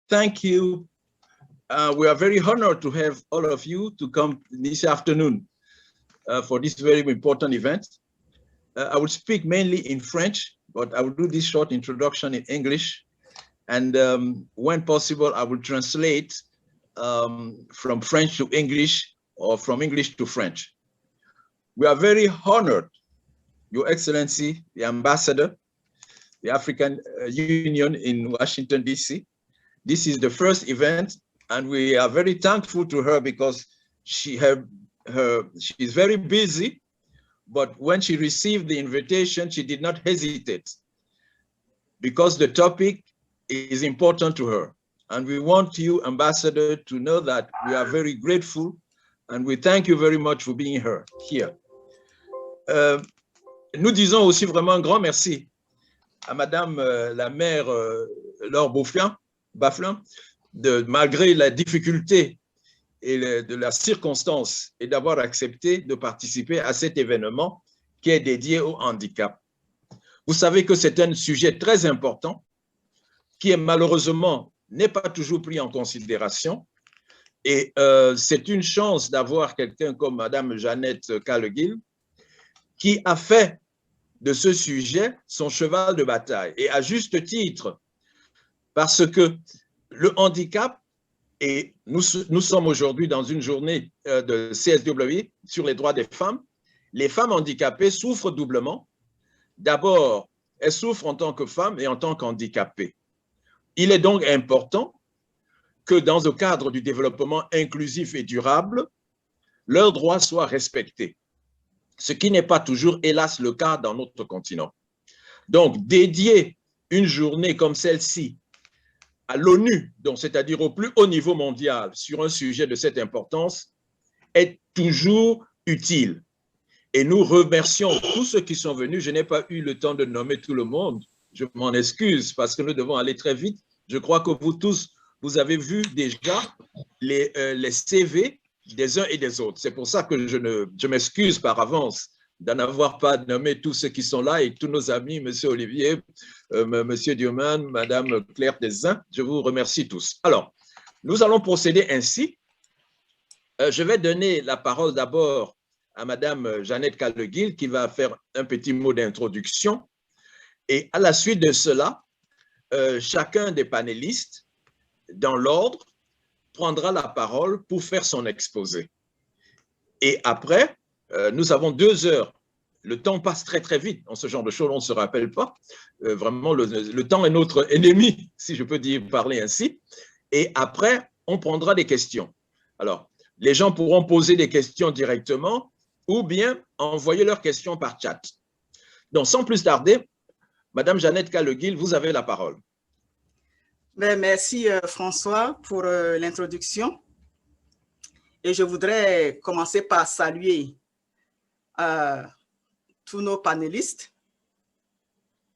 thank you. We are very honored to have all of you to come this afternoon for this very important event. I will speak mainly in French, but I will do this short introduction in English. And when possible, I will translate from French to English or from English to French. We are very honored, Your Excellency, the Ambassador, the African Union in Washington, D.C. This is the first event, and we are very thankful to her because she is very busy, but when she received the invitation, she did not hesitate because the topic is important to her. And we want you, Ambassador, to know that we are very grateful and we thank you very much for being here. Nous disons aussi vraiment un grand merci à Madame la maire Laure Baflin, malgré la difficulté et de la circonstance et d'avoir accepté de participer à cet événement qui est dédié au handicap. Vous savez que c'est un sujet très important qui malheureusement n'est pas toujours pris en considération et c'est une chance d'avoir quelqu'un comme Madame Jeannette Calleghill qui a fait de ce sujet son cheval de bataille et à juste titre parce que le handicap, et nous sommes aujourd'hui dans une journée de CSW sur les droits des femmes. Les femmes handicapées souffrent doublement. D'abord, elles souffrent en tant que femmes et en tant qu'handicapées. Il est donc important que dans le cadre du développement inclusif et durable, leurs droits soient respectés, ce qui n'est pas toujours, hélas, le cas dans notre continent. Donc, dédier une journée comme celle-ci à l'ONU, donc c'est-à-dire au plus haut niveau mondial, sur un sujet de cette importance, est toujours utile. Et nous remercions tous ceux qui sont venus. Je n'ai pas eu le temps de nommer tout le monde. Je m'en excuse parce que nous devons aller très vite. Je crois que vous tous, vous avez vu déjà les CV des uns et des autres. C'est pour ça que je m'excuse par avance d'en avoir pas nommé tous ceux qui sont là et tous nos amis, M. Olivier, M. Dioman, Mme Claire Desin. Je vous remercie tous. Alors, nous allons procéder ainsi. Je vais donner la parole d'abord à Mme Jeannette Calleghill qui va faire un petit mot d'introduction. Et à la suite de cela, chacun des panélistes, dans l'ordre, prendra la parole pour faire son exposé. Et après, nous avons 2 heures. Le temps passe très, très vite. En ce genre de choses, on ne se rappelle pas. Vraiment, le temps est notre ennemi, si je peux parler ainsi. Et après, on prendra des questions. Alors, les gens pourront poser des questions directement ou bien envoyer leurs questions par chat. Donc, sans plus tarder, Madame Jeannette Calleghill, vous avez la parole. Merci François pour l'introduction. Et je voudrais commencer par saluer tous nos panélistes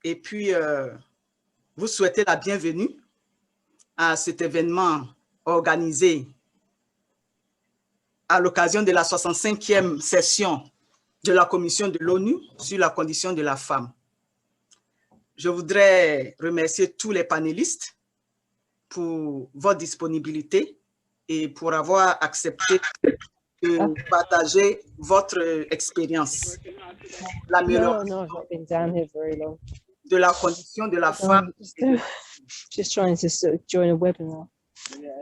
et puis vous souhaiter la bienvenue à cet événement organisé à l'occasion de la 65e session de la Commission de l'ONU sur la condition de la femme. Je voudrais remercier tous les panélistes pour votre disponibilité et pour avoir accepté de partager votre expérience. L'amélioration de la condition de la femme.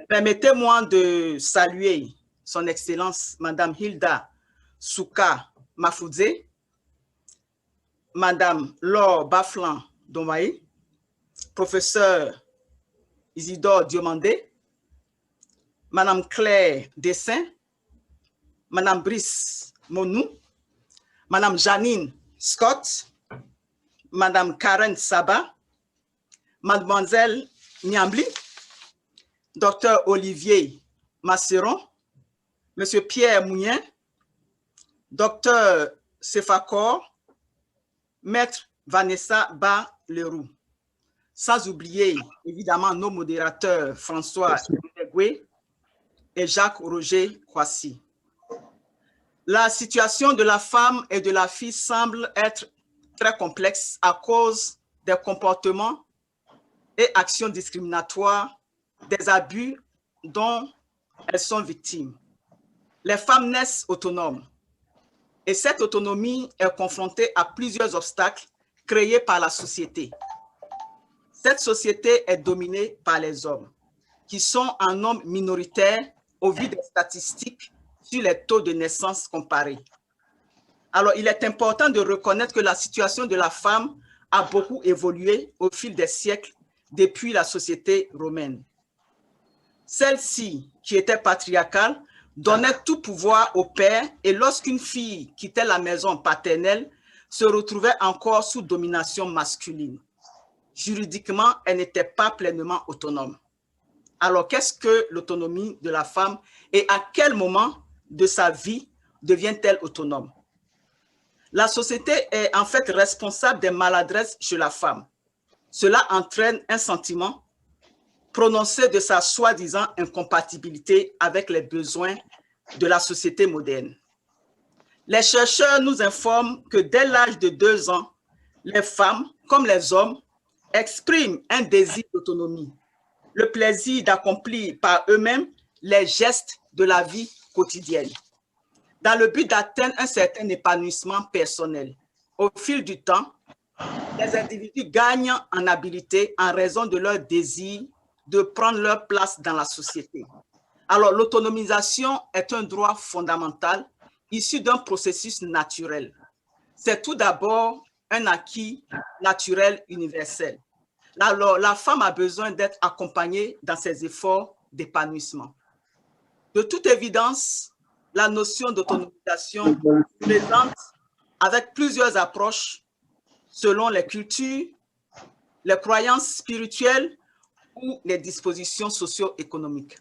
Permettez-moi de saluer son Excellence Madame Hilda Souka Mafoudze, Madame Laure Baflin Domaï, Professeur Isidore Diomandé, Madame Claire Dessin, Madame Brice Monou, Madame Janine Scott, Madame Karen Saba, Mademoiselle Niambli, Docteur Olivier Masseron, Monsieur Pierre Mounien, Docteur Sefakor, Maître Vanessa Ba-Leroux. Sans oublier évidemment nos modérateurs François Ndegwe et Jacques-Roger Kwasi. La situation de la femme et de la fille semble être très complexe à cause des comportements et actions discriminatoires des abus dont elles sont victimes. Les femmes naissent autonomes et cette autonomie est confrontée à plusieurs obstacles créés par la société. Cette société est dominée par les hommes, qui sont un nombre minoritaire au vu des statistiques sur les taux de naissance comparés. Alors, il est important de reconnaître que la situation de la femme a beaucoup évolué au fil des siècles depuis la société romaine. Celle-ci, qui était patriarcale, donnait tout pouvoir au père et lorsqu'une fille quittait la maison paternelle, se retrouvait encore sous domination masculine. Juridiquement, elle n'était pas pleinement autonome. Alors, qu'est-ce que l'autonomie de la femme et à quel moment de sa vie devient-elle autonome? La société est en fait responsable des maladresses chez la femme. Cela entraîne un sentiment prononcé de sa soi-disant incompatibilité avec les besoins de la société moderne. Les chercheurs nous informent que dès l'âge de 2 ans, les femmes, comme les hommes, expriment un désir d'autonomie, le plaisir d'accomplir par eux-mêmes les gestes de la vie quotidienne, dans le but d'atteindre un certain épanouissement personnel. Au fil du temps, les individus gagnent en habileté en raison de leur désir de prendre leur place dans la société. Alors, l'autonomisation est un droit fondamental issu d'un processus naturel. C'est tout d'abord un acquis naturel universel. Alors, la femme a besoin d'être accompagnée dans ses efforts d'épanouissement. De toute évidence, la notion d'autonomisation présente avec plusieurs approches selon les cultures, les croyances spirituelles ou les dispositions socio-économiques.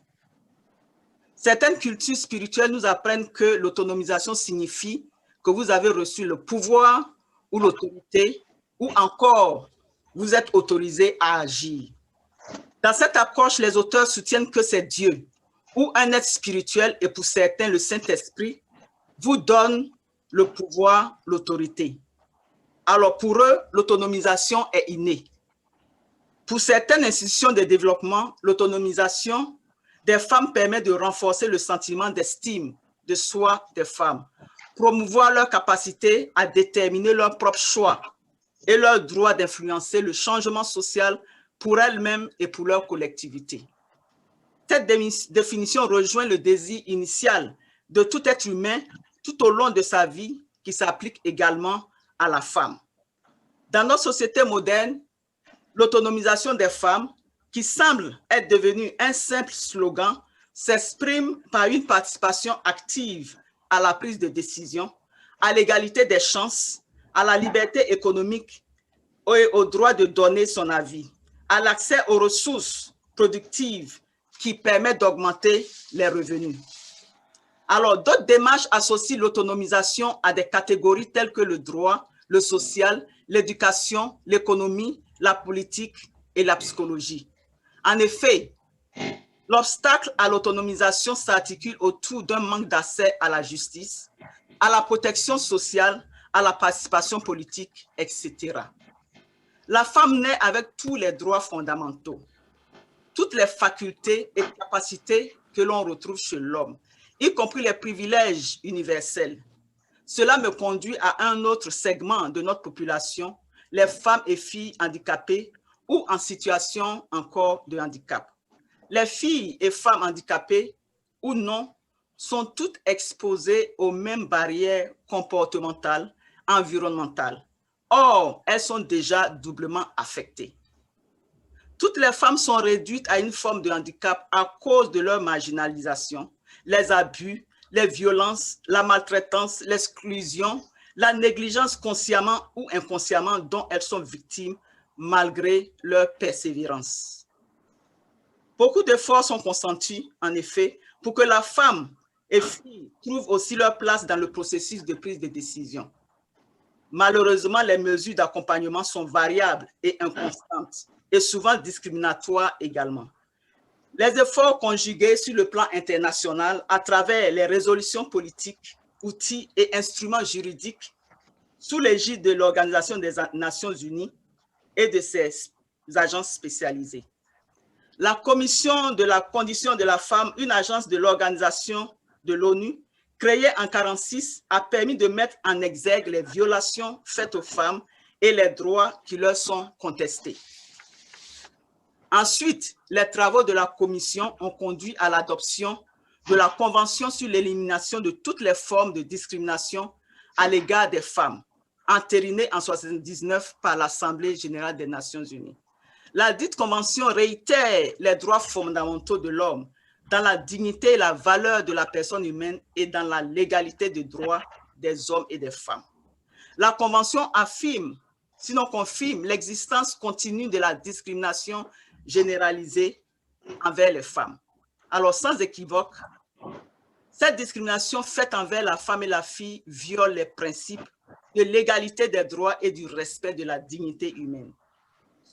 Certaines cultures spirituelles nous apprennent que l'autonomisation signifie que vous avez reçu le pouvoir ou l'autorité ou encore vous êtes autorisé à agir. Dans cette approche, les auteurs soutiennent que c'est Dieu ou un être spirituel et pour certains le Saint-Esprit vous donne le pouvoir, l'autorité. Alors pour eux, l'autonomisation est innée. Pour certaines institutions de développement, l'autonomisation des femmes permet de renforcer le sentiment d'estime de soi des femmes, promouvoir leur capacité à déterminer leurs propres choix et leur droit d'influencer le changement social pour elles-mêmes et pour leur collectivité. Cette définition rejoint le désir initial de tout être humain tout au long de sa vie qui s'applique également à la femme. Dans notre société moderne, l'autonomisation des femmes, qui semble être devenue un simple slogan, s'exprime par une participation active à la prise de décision, à l'égalité des chances, à la liberté économique et au droit de donner son avis, à l'accès aux ressources productives qui permettent d'augmenter les revenus. Alors, d'autres démarches associent l'autonomisation à des catégories telles que le droit, le social, l'éducation, l'économie, la politique et la psychologie. En effet, l'obstacle à l'autonomisation s'articule autour d'un manque d'accès à la justice, à la protection sociale, à la participation politique, etc. La femme naît avec tous les droits fondamentaux, toutes les facultés et capacités que l'on retrouve chez l'homme, y compris les privilèges universels. Cela me conduit à un autre segment de notre population, les femmes et filles handicapées ou en situation encore de handicap. Les filles et femmes handicapées ou non sont toutes exposées aux mêmes barrières comportementales, environnementales. Or, elles sont déjà doublement affectées. Toutes les femmes sont réduites à une forme de handicap à cause de leur marginalisation, les abus, les violences, la maltraitance, l'exclusion, la négligence consciemment ou inconsciemment dont elles sont victimes malgré leur persévérance. Beaucoup d'efforts sont consentis, en effet, pour que la femme et fille trouvent aussi leur place dans le processus de prise de décision. Malheureusement, les mesures d'accompagnement sont variables et inconstantes et souvent discriminatoires également. Les efforts conjugués sur le plan international à travers les résolutions politiques, outils et instruments juridiques sous l'égide de l'Organisation des Nations Unies et de ses agences spécialisées. La Commission de la condition de la femme, une agence de l'Organisation de l'ONU, créée en 1946, a permis de mettre en exergue les violations faites aux femmes et les droits qui leur sont contestés. Ensuite, les travaux de la Commission ont conduit à l'adoption de la Convention sur l'élimination de toutes les formes de discrimination à l'égard des femmes, entérinée en 1979 par l'Assemblée générale des Nations unies. La dite convention réitère les droits fondamentaux de l'homme dans la dignité et la valeur de la personne humaine et dans la légalité des droits des hommes et des femmes. La convention affirme, sinon confirme, l'existence continue de la discrimination généralisée envers les femmes. Alors, sans équivoque, cette discrimination faite envers la femme et la fille viole les principes de l'égalité des droits et du respect de la dignité humaine.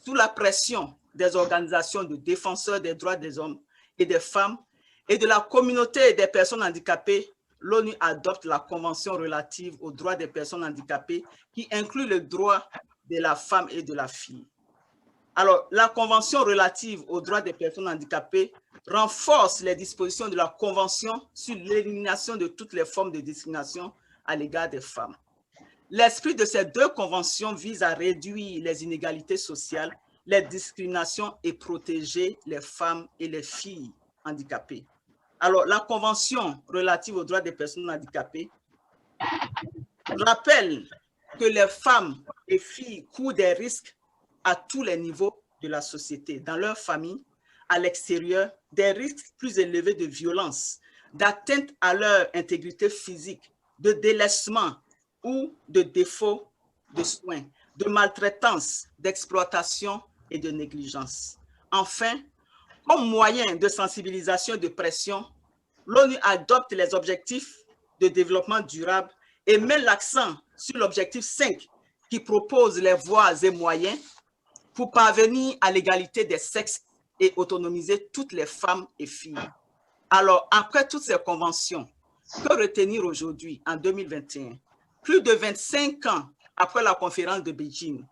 Sous la pression des organisations de défenseurs des droits des hommes et des femmes et de la communauté des personnes handicapées, l'ONU adopte la Convention relative aux droits des personnes handicapées qui inclut le droit de la femme et de la fille. Alors, la Convention relative aux droits des personnes handicapées renforce les dispositions de la Convention sur l'élimination de toutes les formes de discrimination à l'égard des femmes. L'esprit de ces deux conventions vise à réduire les inégalités sociales, les discriminations et protéger les femmes et les filles handicapées. Alors, la Convention relative aux droits des personnes handicapées rappelle que les femmes et filles courent des risques à tous les niveaux de la société, dans leur famille, à l'extérieur, des risques plus élevés de violence, d'atteinte à leur intégrité physique, de délaissement ou de défaut de soins, de maltraitance, d'exploitation et de négligence. Enfin, comme moyen de sensibilisation et de pression, l'ONU adopte les objectifs de développement durable et met l'accent sur l'objectif 5 qui propose les voies et moyens pour parvenir à l'égalité des sexes et autonomiser toutes les femmes et filles. Alors, après toutes ces conventions, que retenir aujourd'hui, en 2021, plus de 25 ans après la conférence de Beijing?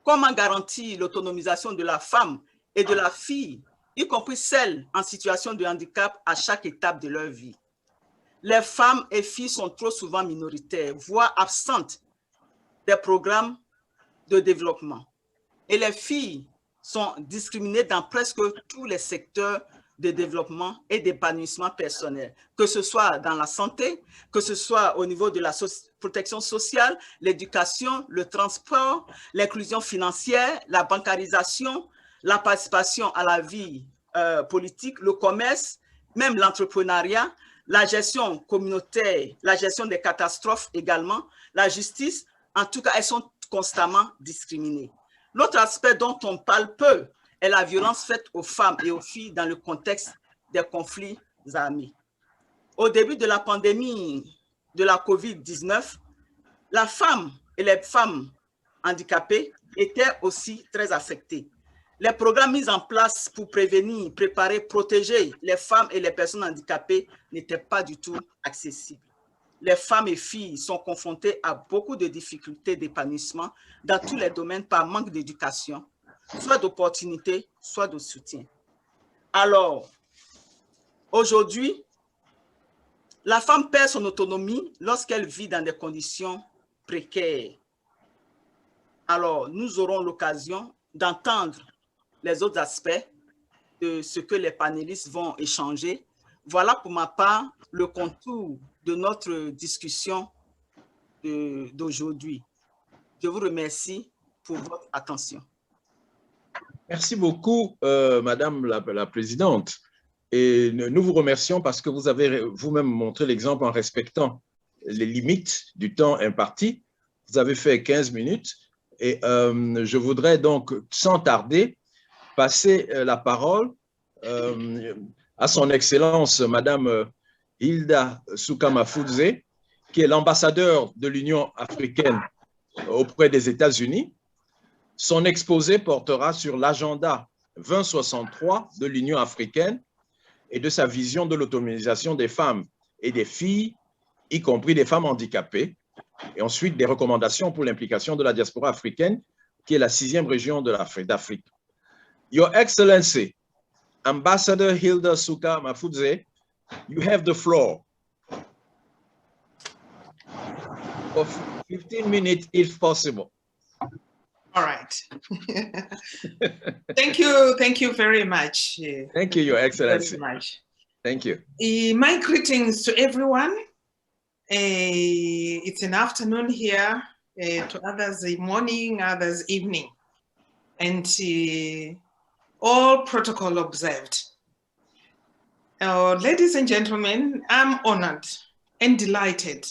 Comment garantir l'autonomisation de la femme et de la fille, y compris celles en situation de handicap à chaque étape de leur vie? Les femmes et filles sont trop souvent minoritaires, voire absentes des programmes de développement. Et les filles sont discriminées dans presque tous les secteurs de développement et d'épanouissement personnel, que ce soit dans la santé, que ce soit au niveau de la protection sociale, l'éducation, le transport, l'inclusion financière, la bancarisation, la participation à la vie politique, le commerce, même l'entrepreneuriat, la gestion communautaire, la gestion des catastrophes également, la justice. En tout cas, elles sont constamment discriminées. L'autre aspect dont on parle peu est la violence faite aux femmes et aux filles dans le contexte des conflits armés. Au début de la pandémie de la COVID-19, la femme et les femmes handicapées étaient aussi très affectées. Les programmes mis en place pour prévenir, préparer, protéger les femmes et les personnes handicapées n'étaient pas du tout accessibles. Les femmes et filles sont confrontées à beaucoup de difficultés d'épanouissement dans tous les domaines par manque d'éducation, soit d'opportunités, soit de soutien. Alors, aujourd'hui, la femme perd son autonomie lorsqu'elle vit dans des conditions précaires. Alors, nous aurons l'occasion d'entendre les autres aspects de ce que les panélistes vont échanger. Voilà pour ma part le contour de notre discussion d'aujourd'hui. Je vous remercie pour votre attention. Merci beaucoup, Madame la Présidente. Et nous vous remercions parce que vous avez vous-même montré l'exemple en respectant les limites du temps imparti. Vous avez fait 15 minutes et je voudrais donc, sans tarder, passer la parole à son Excellence, Madame Hilda Soukama-Foudze, qui est l'ambassadeur de l'Union africaine auprès des États-Unis. Son exposé portera sur l'agenda 2063 de l'Union africaine et de sa vision de l'autonomisation des femmes et des filles, y compris des femmes handicapées, et ensuite des recommandations pour l'implication de la diaspora africaine, qui est la 6e région d'Afrique. Your Excellency, Ambassador Hilda Suka Mafudze, you have the floor for 15 minutes if possible. All right. Thank you very much. Thank you, Your Excellency. Very much. Thank you. My greetings to everyone. It's an afternoon here, to others morning, others evening, and all protocol observed. Ladies and gentlemen, I'm honored and delighted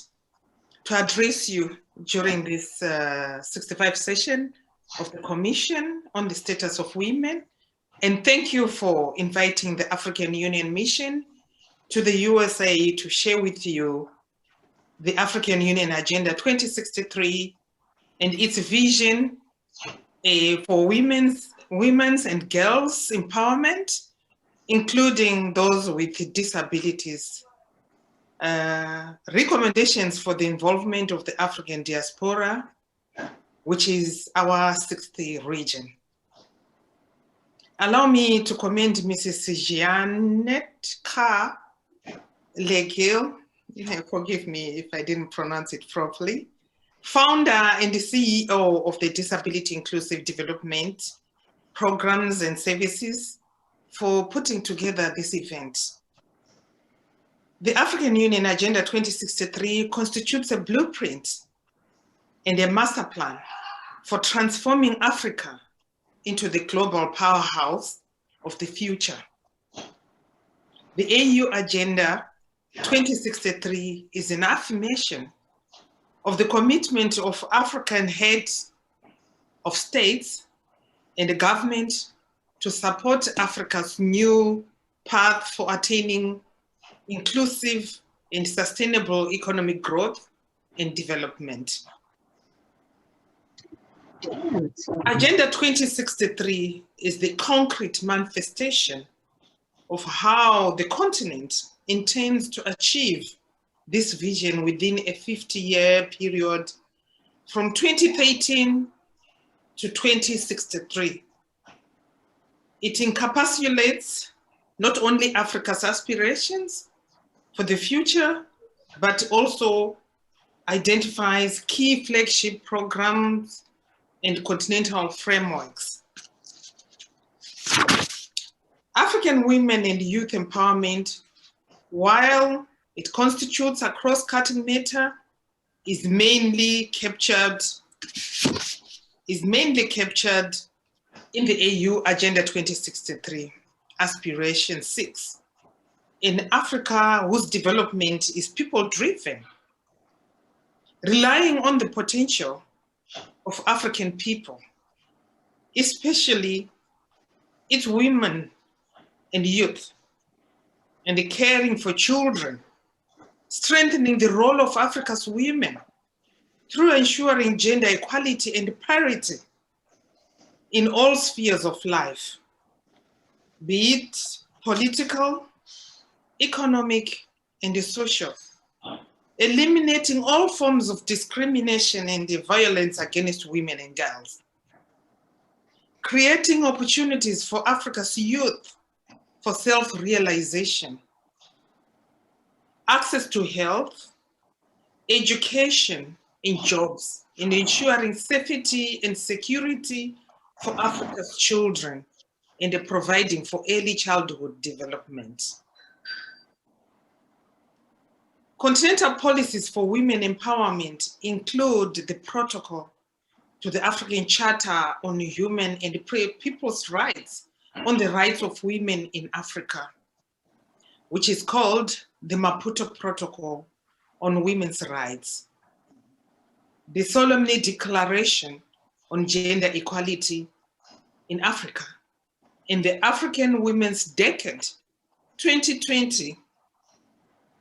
to address you during this 65th session of the Commission on the Status of Women, and thank you for inviting the African Union Mission to the USA to share with you the African Union Agenda 2063 and its vision for women's and girls' empowerment, including those with disabilities. Recommendations for the involvement of the African diaspora, which is our 60th region. Allow me to commend Mrs. Jeanette Ka-Legil, forgive me if I didn't pronounce it properly, founder and the CEO of the Disability Inclusive Development Programs and Services, for putting together this event. The African Union Agenda 2063 constitutes a blueprint and a master plan for transforming Africa into the global powerhouse of the future. The AU Agenda 2063 is an affirmation of the commitment of African heads of states and the government to support Africa's new path for attaining inclusive and sustainable economic growth and development. Agenda 2063 is the concrete manifestation of how the continent intends to achieve this vision within a 50-year period from 2013 to 2063. It encapsulates not only Africa's aspirations for the future, but also identifies key flagship programs and continental frameworks. African women and youth empowerment, while it constitutes a cross-cutting matter, is mainly captured in the AU Agenda 2063, Aspiration 6. In Africa, whose development is people-driven, relying on the potential of African people, especially its women and youth, and the caring for children, strengthening the role of Africa's women through ensuring gender equality and parity in all spheres of life, be it political, economic, and social, eliminating all forms of discrimination and the violence against women and girls, creating opportunities for Africa's youth for self-realization, access to health, education, and jobs, and ensuring safety and security for Africa's children, and providing for early childhood development. Continental policies for women empowerment include the protocol to the African Charter on Human and People's Rights on the Rights of Women in Africa, which is called the Maputo Protocol on Women's Rights, the Solemnity Declaration on Gender Equality in Africa, and the African Women's Decade 2020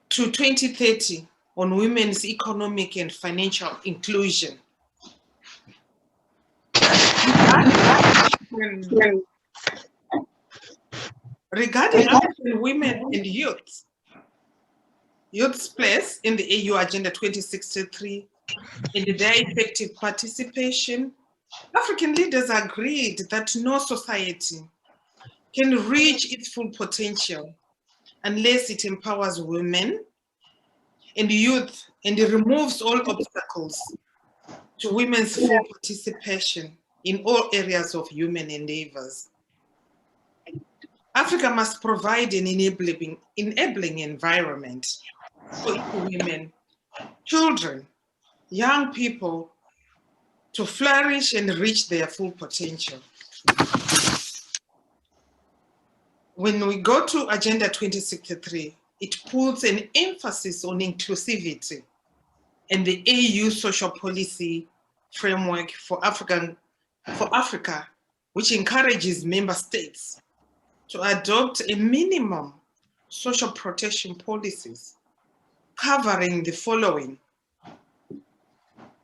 to 2030 on women's economic and financial inclusion. Regarding African women and youth's place in the AU Agenda 2063 and their effective participation, African leaders agreed that no society can reach its full potential unless it empowers women and youth and removes all obstacles to women's full participation in all areas of human endeavors. Africa must provide an enabling environment for women, children, young people to flourish and reach their full potential. When we go to Agenda 2063, it puts an emphasis on inclusivity and the AU social policy framework for Africa, which encourages member states to adopt a minimum social protection policies covering the following: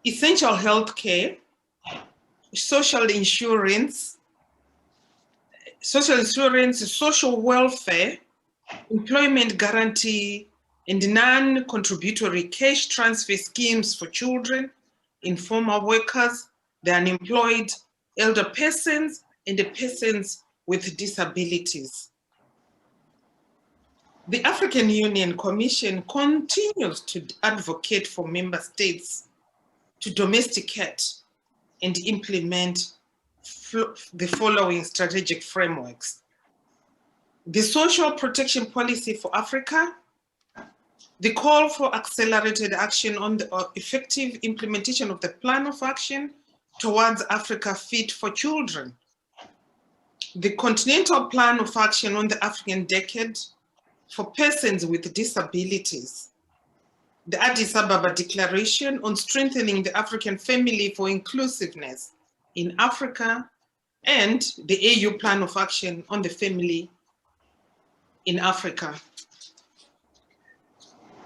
essential health care, social insurance, social welfare, employment guarantee, and non-contributory cash transfer schemes for children, informal workers, the unemployed, elder persons, and the persons with disabilities. The African Union Commission continues to advocate for member states to domesticate and implement the following strategic frameworks: the social protection policy for Africa, the call for accelerated action on the effective implementation of the plan of action towards Africa Fit for Children, the continental plan of action on the African decade for persons with disabilities, the Addis Ababa Declaration on strengthening the African family for inclusiveness in Africa, and the AU Plan of Action on the Family in Africa.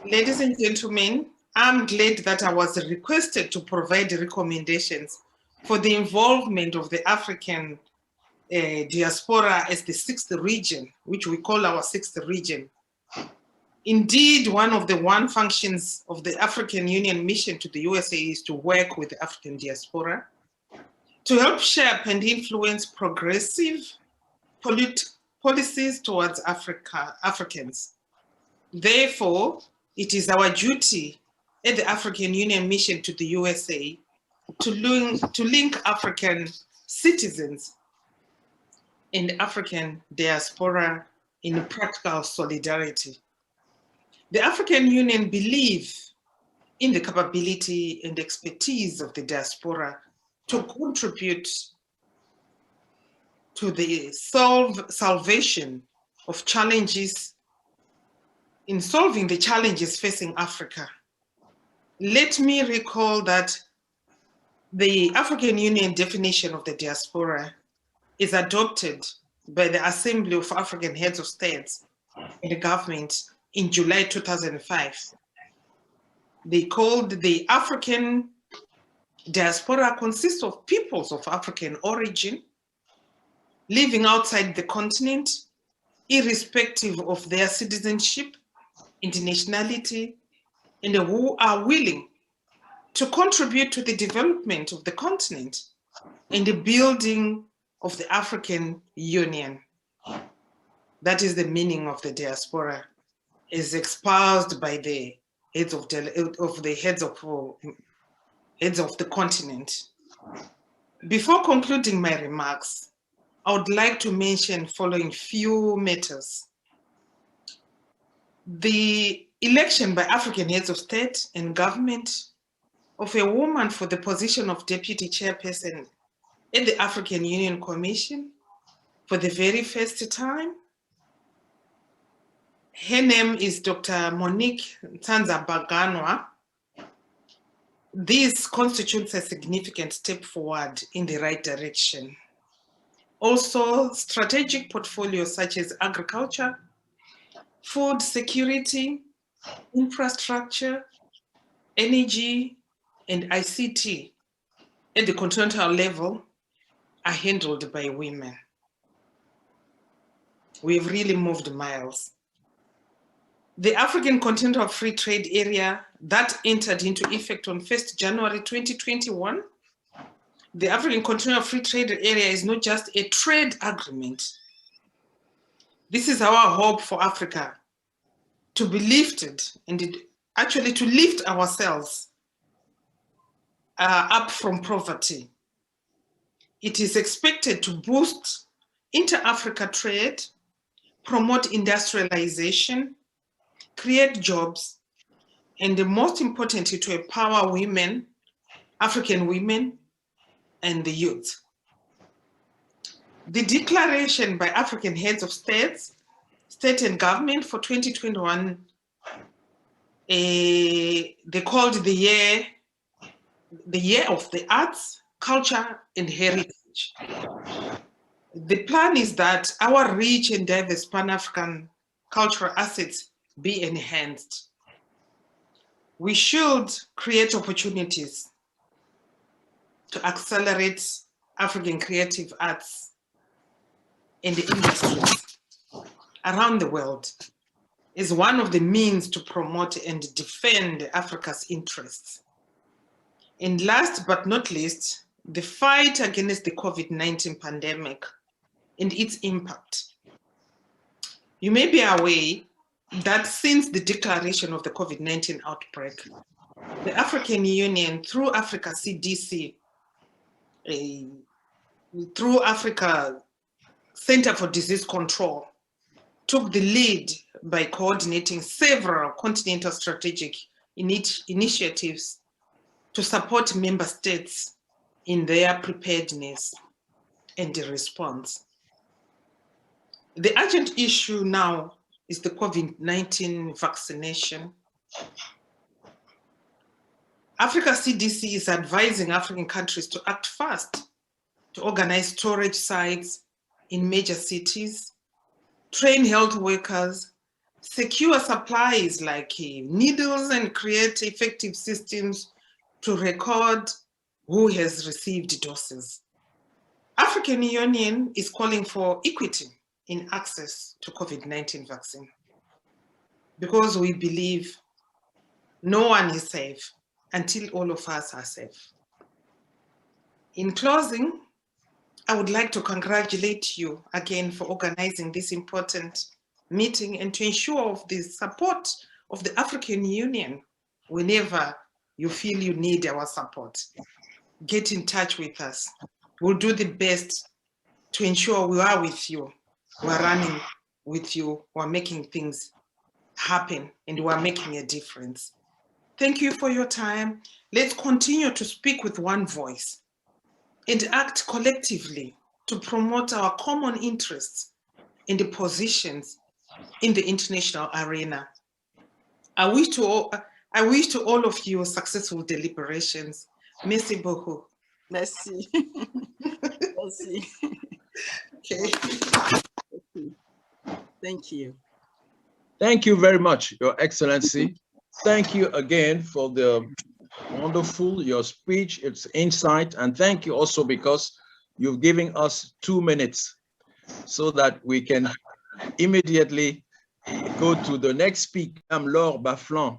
Ladies and gentlemen, I'm glad that I was requested to provide recommendations for the involvement of the African diaspora as the sixth region, which we call our sixth region. Indeed, one of the functions of the African Union mission to the USA is to work with the African diaspora to help shape and influence progressive policies towards Africans. Therefore, it is our duty at the African Union mission to the USA to link African citizens and African diaspora in practical solidarity. The African Union believes in the capability and expertise of the diaspora to contribute to the salvation of challenges, in solving the challenges facing Africa. Let me recall that the African Union definition of the diaspora is adopted by the Assembly of African Heads of States and the government in July 2005. They called the African diaspora consists of peoples of African origin living outside the continent, irrespective of their citizenship and nationality, and who are willing to contribute to the development of the continent and the building of the African Union. That is the meaning of the diaspora, is espoused by the heads of the continent. Before concluding my remarks, I would like to mention following few matters. The election by African heads of state and government of a woman for the position of deputy chairperson at the African Union Commission for the very first time. Her name is Dr. Monique Nsanza-Baganwa. This constitutes a significant step forward in the right direction. Also, strategic portfolios such as agriculture, food security, infrastructure, energy, and ICT at the continental level are handled by women. We've really moved miles. The African Continental Free Trade Area that entered into effect on 1st January 2021, the African Continental Free Trade Area is not just a trade agreement, This is our hope for Africa, to be lifted and actually to lift ourselves up from poverty. It is expected to boost inter-Africa trade, promote industrialization, create jobs, and most importantly, to empower women, African women, and the youth. The declaration by African heads of states, state and government for 2021, they called the year of the arts, culture, and heritage. The plan is that our rich and diverse Pan-African cultural assets be enhanced. We should create opportunities to accelerate African creative arts in the industries around the world is one of the means to promote and defend Africa's interests. And last but not least, the fight against the COVID-19 pandemic and its impact. You may be aware that since the declaration of the COVID-19 outbreak, the African Union, through Africa CDC, through Africa Center for Disease Control, took the lead by coordinating several continental strategic initiatives to support member states in their preparedness and response. The urgent issue now is the COVID-19 vaccination. Africa CDC is advising African countries to act fast, to organize storage sites in major cities, train health workers, secure supplies like needles, and create effective systems to record who has received doses. African Union is calling for equity in access to COVID-19 vaccine because we believe no one is safe until all of us are safe. In closing, I would like to congratulate you again for organizing this important meeting and to ensure of the support of the African Union whenever you feel you need our support. Get in touch with us. We'll do the best to ensure we are with you. We're running with you. We're making things happen and we're making a difference. Thank you for your time. Let's continue to speak with one voice and act collectively to promote our common interests in the positions in the international arena. I wish to all of you successful deliberations. Merci beaucoup. Merci. Merci. Okay. Thank you. Thank you very much, Your Excellency. Thank you again for the wonderful, your speech, its insight, and thank you also because you've given us 2 minutes so that we can immediately go to the next speaker, Mme Laure Baflan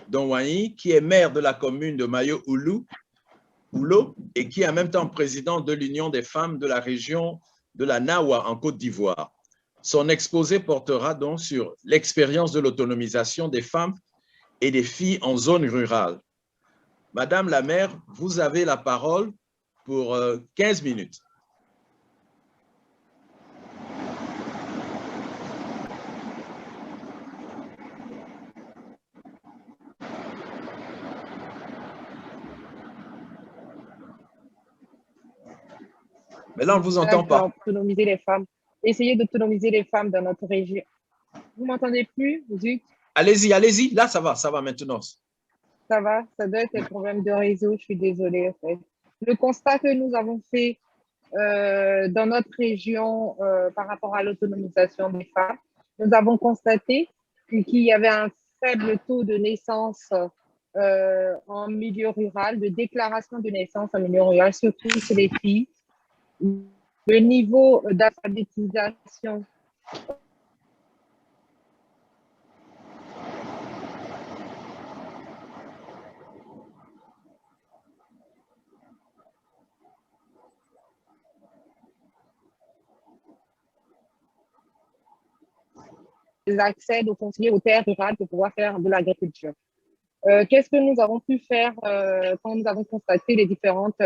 Donwani, qui est maire de la commune de Mayo-Oulo et qui est en même temps présidente de l'Union des femmes de la région de la Nawa en Côte d'Ivoire. Son exposé portera donc sur l'expérience de l'autonomisation des femmes et des filles en zone rurale. Madame la maire, vous avez la parole pour 15 minutes. Mais là, on ne vous entend pas. Autonomiser les femmes. Essayer d'autonomiser les femmes dans notre région. Vous m'entendez plus, Zut? Allez-y, allez-y. Là, ça va maintenant. Ça va, ça doit être un problème de réseau, je suis désolée. En fait. Le constat que nous avons fait dans notre région par rapport à l'autonomisation des femmes, nous avons constaté qu'il y avait un faible taux de naissance en milieu rural, de déclaration de naissance en milieu rural, surtout chez les filles. Le niveau d'alphabétisation accèdent au foncier, aux terres rurales pour pouvoir faire de l'agriculture. Qu'est-ce que nous avons pu faire quand nous avons constaté les différentes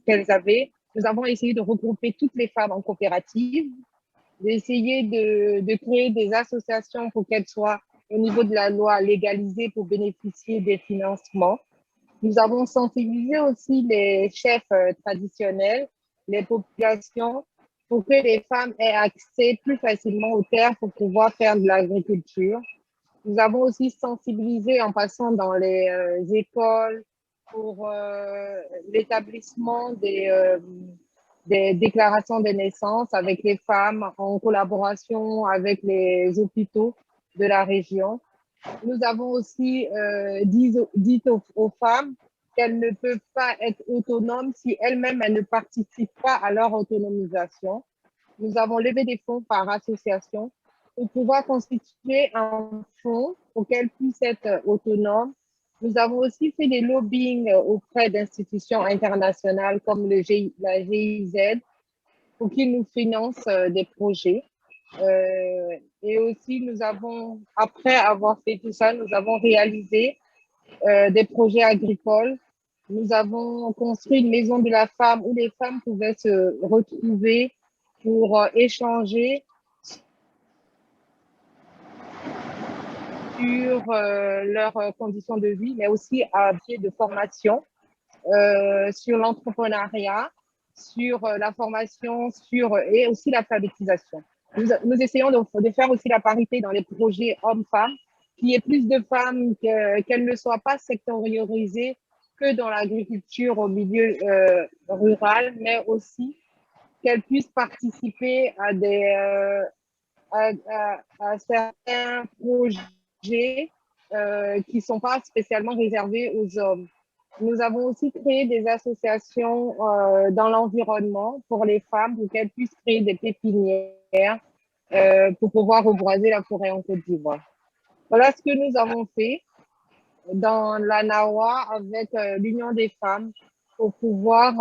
qu'elles avaient? Nous avons essayé de regrouper toutes les femmes en coopérative, d'essayer de créer des associations pour qu'elles soient au niveau de la loi légalisées pour bénéficier des financements. Nous avons sensibilisé aussi les chefs traditionnels, les populations, pour que les femmes aient accès plus facilement aux terres pour pouvoir faire de l'agriculture. Nous avons aussi sensibilisé en passant dans les écoles pour l'établissement des déclarations de naissance avec les femmes en collaboration avec les hôpitaux de la région. Nous avons aussi dit aux femmes qu'elles ne peuvent pas être autonomes si elles-mêmes elles ne participent pas à leur autonomisation. Nous avons levé des fonds par association pour pouvoir constituer un fonds pour qu'elles puissent être autonomes. Nous avons aussi fait des lobbying auprès d'institutions internationales comme la GIZ pour qu'ils nous financent des projets. Et aussi, nous avons, après avoir fait tout ça, nous avons réalisé des projets agricoles. Nous avons construit une maison de la femme où les femmes pouvaient se retrouver pour échanger sur leurs conditions de vie, mais aussi à pied de formation, sur l'entrepreneuriat, sur la formation, et aussi l'alphabétisation. Nous essayons de faire aussi la parité dans les projets hommes-femmes, qu'il y ait plus de femmes, qu'elles ne soient pas sectorisées que dans l'agriculture au milieu rural, mais aussi qu'elles puissent participer à certains projets qui ne sont pas spécialement réservés aux hommes. Nous avons aussi créé des associations dans l'environnement pour les femmes, pour qu'elles puissent créer des pépinières pour pouvoir reboiser la forêt en Côte d'Ivoire. Voilà ce que nous avons fait dans la NAWA avec l'Union des femmes pour pouvoir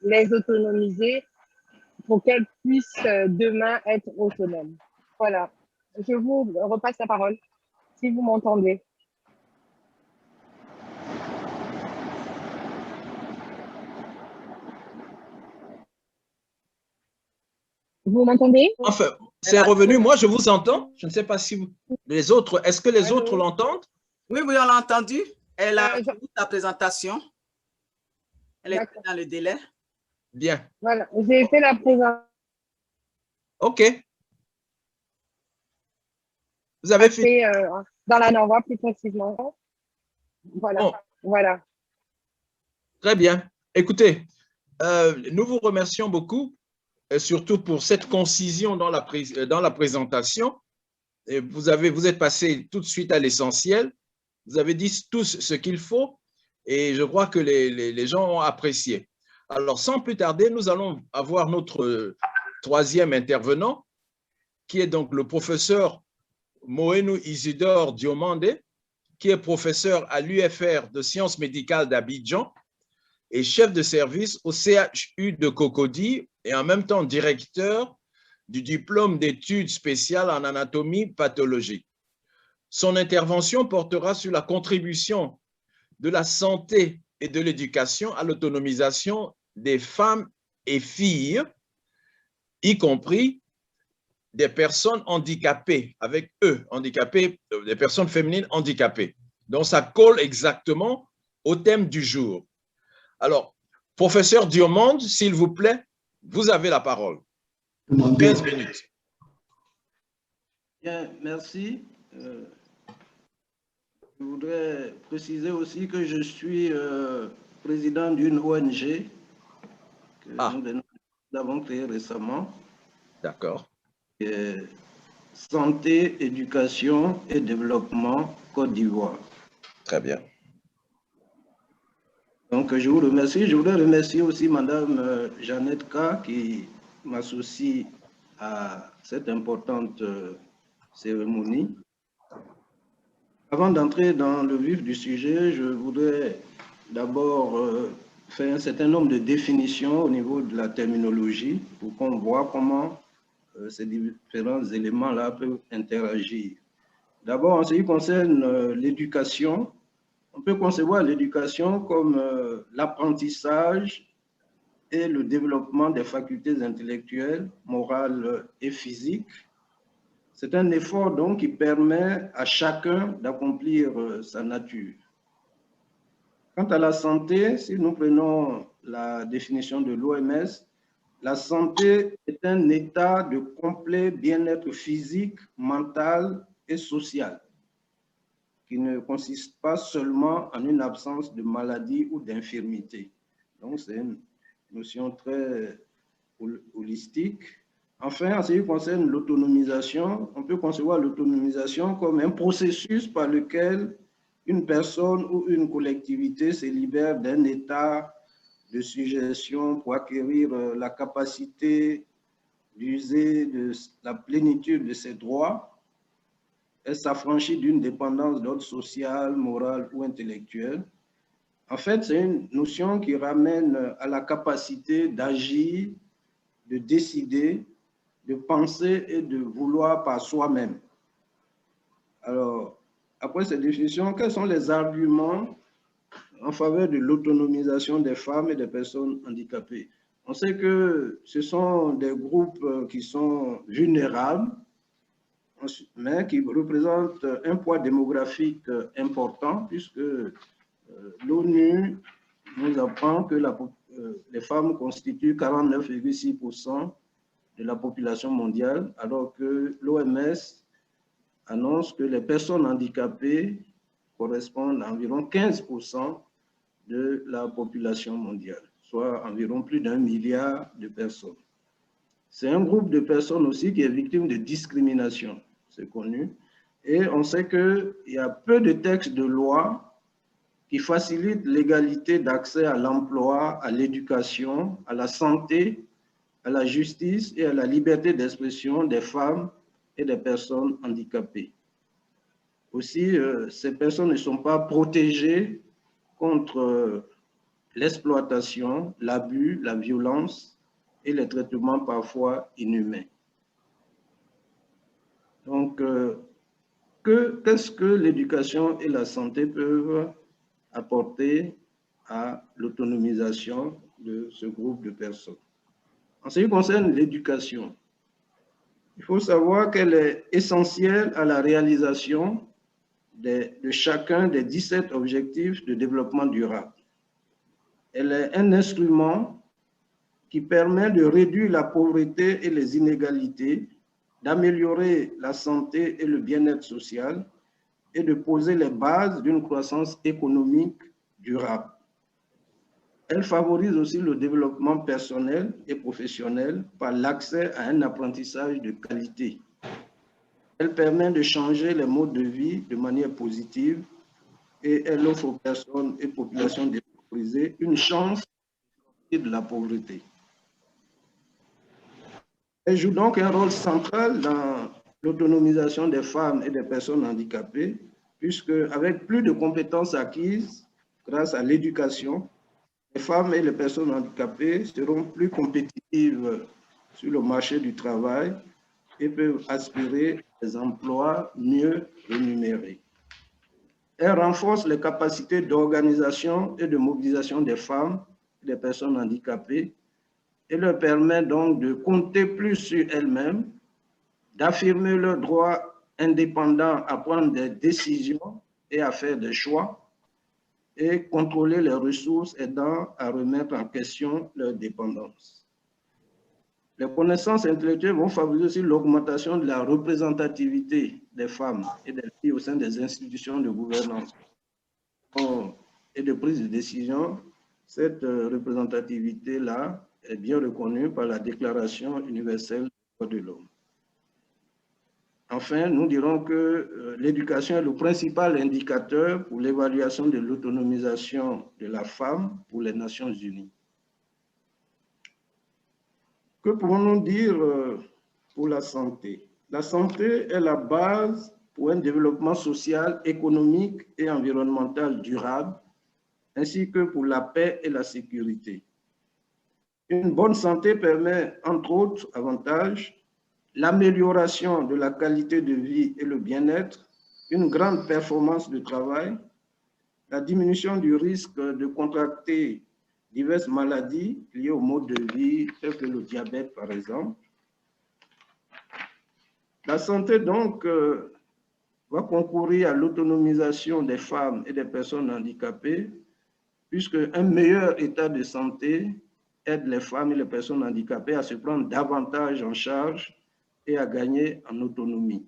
les autonomiser pour qu'elles puissent demain être autonomes. Voilà. Je vous repasse la parole, si vous m'entendez. Vous m'entendez? Enfin, c'est revenu. Moi, je vous entends. Je ne sais pas si les autres, est-ce que les autres l'entendent? Oui, oui, on l'a entendu. Elle a fait sa présentation. Elle est dans le délai. Bien. Voilà, j'ai fait la présentation. OK. Vous avez fait dans la NAWA, plus précisément. Voilà. Bon. Voilà. Très bien. Écoutez, nous vous remercions beaucoup, surtout pour cette concision dans la présentation. Et vous êtes passé tout de suite à l'essentiel. Vous avez dit tous ce qu'il faut et je crois que les gens ont apprécié. Alors, sans plus tarder, nous allons avoir notre troisième intervenant, qui est donc le professeur Moenou Isidore Diomande, qui est professeur à l'UFR de sciences médicales d'Abidjan et chef de service au CHU de Cocody et en même temps directeur du diplôme d'études spéciales en anatomie pathologique. Son intervention portera sur la contribution de la santé et de l'éducation à l'autonomisation des femmes et filles, y compris des personnes handicapées, avec eux, handicapées, des personnes féminines handicapées. Donc, ça colle exactement au thème du jour. Alors, professeur Diomande, s'il vous plaît, vous avez la parole. 15 minutes. Bien, merci. Je voudrais préciser aussi que je suis président d'une ONG que nous avons créée récemment. D'accord. Santé, éducation et développement Côte d'Ivoire. Très bien. Donc, je vous remercie. Je voudrais remercier aussi Madame Jeannette K qui m'associe à cette importante cérémonie. Avant d'entrer dans le vif du sujet, je voudrais d'abord faire un certain nombre de définitions au niveau de la terminologie pour qu'on voit comment ces différents éléments-là peuvent interagir. D'abord, en ce qui concerne l'éducation, on peut concevoir l'éducation comme l'apprentissage et le développement des facultés intellectuelles, morales et physiques. C'est un effort donc qui permet à chacun d'accomplir sa nature. Quant à la santé, si nous prenons la définition de l'OMS, la santé est un état de complet bien-être physique, mental et social, qui ne consiste pas seulement en une absence de maladie ou d'infirmité. Donc, c'est une notion très holistique. Enfin, en ce qui concerne l'autonomisation, on peut concevoir l'autonomisation comme un processus par lequel une personne ou une collectivité se libère d'un état de sujétion pour acquérir la capacité d'user de la plénitude de ses droits. Elle s'affranchit d'une dépendance d'ordre social, moral ou intellectuel. En fait, c'est une notion qui ramène à la capacité d'agir, de décider, de penser et de vouloir par soi-même. Alors, après cette définition, quels sont les arguments en faveur de l'autonomisation des femmes et des personnes handicapées? On sait que ce sont des groupes qui sont vulnérables, mais qui représentent un poids démographique important, puisque l'ONU nous apprend que les femmes constituent 49,6% de la population mondiale, alors que l'OMS annonce que les personnes handicapées correspondent à environ 15% de la population mondiale, soit environ plus d'1 milliard de personnes. C'est un groupe de personnes aussi qui est victime de discrimination, c'est connu, et on sait qu'il y a peu de textes de loi qui facilitent l'égalité d'accès à l'emploi, à l'éducation, à la santé, à la justice et à la liberté d'expression des femmes et des personnes handicapées. Aussi, ces personnes ne sont pas protégées contre l'exploitation, l'abus, la violence et les traitements parfois inhumains. Donc, qu'est-ce que l'éducation et la santé peuvent apporter à l'autonomisation de ce groupe de personnes? En ce qui concerne l'éducation, il faut savoir qu'elle est essentielle à la réalisation de chacun des 17 objectifs de développement durable. Elle est un instrument qui permet de réduire la pauvreté et les inégalités, d'améliorer la santé et le bien-être social et de poser les bases d'une croissance économique durable. Elle favorise aussi le développement personnel et professionnel par l'accès à un apprentissage de qualité. Elle permet de changer les modes de vie de manière positive et elle offre aux personnes et populations défavorisées une chance de la pauvreté. Elle joue donc un rôle central dans l'autonomisation des femmes et des personnes handicapées, puisque avec plus de compétences acquises grâce à l'éducation, les femmes et les personnes handicapées seront plus compétitives sur le marché du travail et peuvent aspirer à des emplois mieux rémunérés. Elle renforce les capacités d'organisation et de mobilisation des femmes et des personnes handicapées et leur permet donc de compter plus sur elles-mêmes, d'affirmer leur droit indépendant à prendre des décisions et à faire des choix, et contrôler les ressources aidant à remettre en question leur dépendance. Les connaissances intellectuelles vont favoriser aussi l'augmentation de la représentativité des femmes et des filles au sein des institutions de gouvernance et de prise de décision. Cette représentativité-là est bien reconnue par la Déclaration universelle des droits de l'homme. Enfin, nous dirons que l'éducation est le principal indicateur pour l'évaluation de l'autonomisation de la femme pour les Nations Unies. Que pouvons-nous dire pour la santé? La santé est la base pour un développement social, économique et environnemental durable, ainsi que pour la paix et la sécurité. Une bonne santé permet, entre autres avantages, l'amélioration de la qualité de vie et le bien-être, une grande performance de travail, la diminution du risque de contracter diverses maladies liées au mode de vie, telles que le diabète par exemple. La santé donc va concourir à l'autonomisation des femmes et des personnes handicapées, puisque un meilleur état de santé aide les femmes et les personnes handicapées à se prendre davantage en charge et à gagner en autonomie.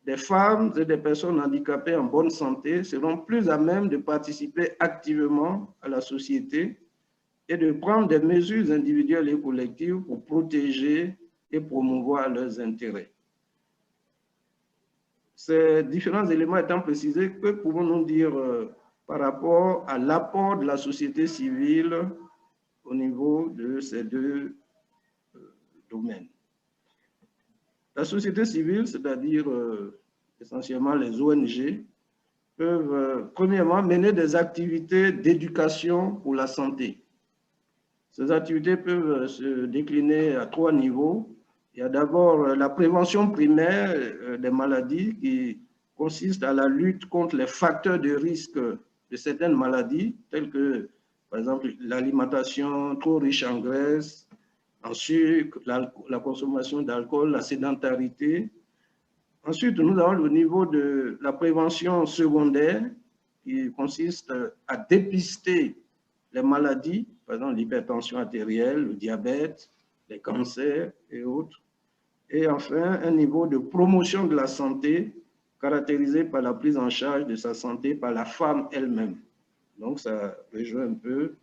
Des femmes et des personnes handicapées en bonne santé seront plus à même de participer activement à la société et de prendre des mesures individuelles et collectives pour protéger et promouvoir leurs intérêts. Ces différents éléments étant précisés, que pouvons-nous dire par rapport à l'apport de la société civile au niveau de ces deux domaines? La société civile, c'est-à-dire essentiellement les ONG, peuvent premièrement mener des activités d'éducation pour la santé. Ces activités peuvent se décliner à 3 niveaux. Il y a d'abord la prévention primaire des maladies qui consiste à la lutte contre les facteurs de risque de certaines maladies, telles que, par exemple, l'alimentation trop riche en graisse, en sucre, la consommation d'alcool, la sédentarité. Ensuite, nous avons le niveau de la prévention secondaire qui consiste à dépister les maladies, par exemple l'hypertension artérielle, le diabète, les cancers et autres. Et enfin, un niveau de promotion de la santé caractérisé par la prise en charge de sa santé par la femme elle-même. Donc, ça rejoint un peu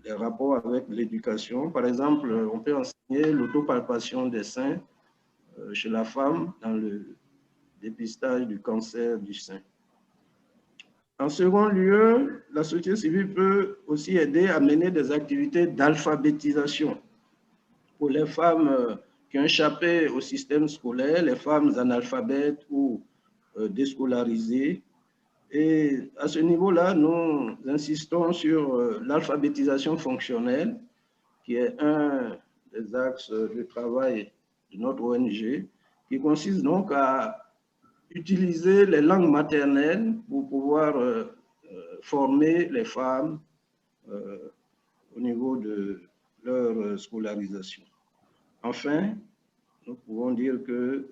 les rapports avec l'éducation. Par exemple, on peut enseigner l'autopalpation des seins chez la femme dans le dépistage du cancer du sein. En second lieu, la société civile peut aussi aider à mener des activités d'alphabétisation pour les femmes qui ont échappé au système scolaire, les femmes analphabètes ou déscolarisées. Et à ce niveau-là, nous insistons sur l'alphabétisation fonctionnelle, qui est un des axes de travail de notre ONG, qui consiste donc à utiliser les langues maternelles pour pouvoir former les femmes au niveau de leur scolarisation. Enfin, nous pouvons dire que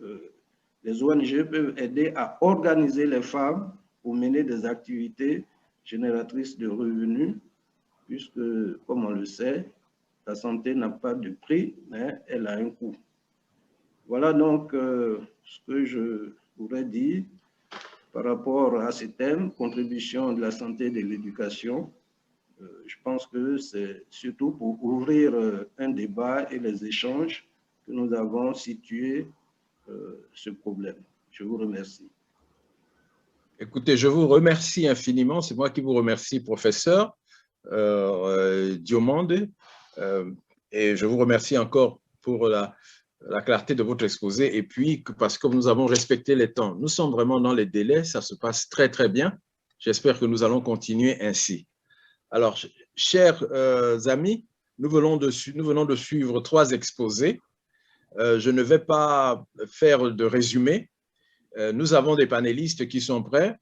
les ONG peuvent aider à organiser les femmes pour mener des activités génératrices de revenus, puisque, comme on le sait, la santé n'a pas de prix, mais elle a un coût. Voilà donc ce que je voudrais dire par rapport à ces thèmes, contribution de la santé et de l'éducation. Je pense que c'est surtout pour ouvrir un débat et les échanges que nous avons situé ce problème. Je vous remercie. Écoutez, je vous remercie infiniment. C'est moi qui vous remercie, professeur Diomande. Et je vous remercie encore pour la clarté de votre exposé et puis parce que nous avons respecté les temps. Nous sommes vraiment dans les délais, ça se passe très, très bien. J'espère que nous allons continuer ainsi. Alors, chers amis, nous venons de suivre 3 exposés. Je ne vais pas faire de résumé. Nous avons des panélistes qui sont prêts.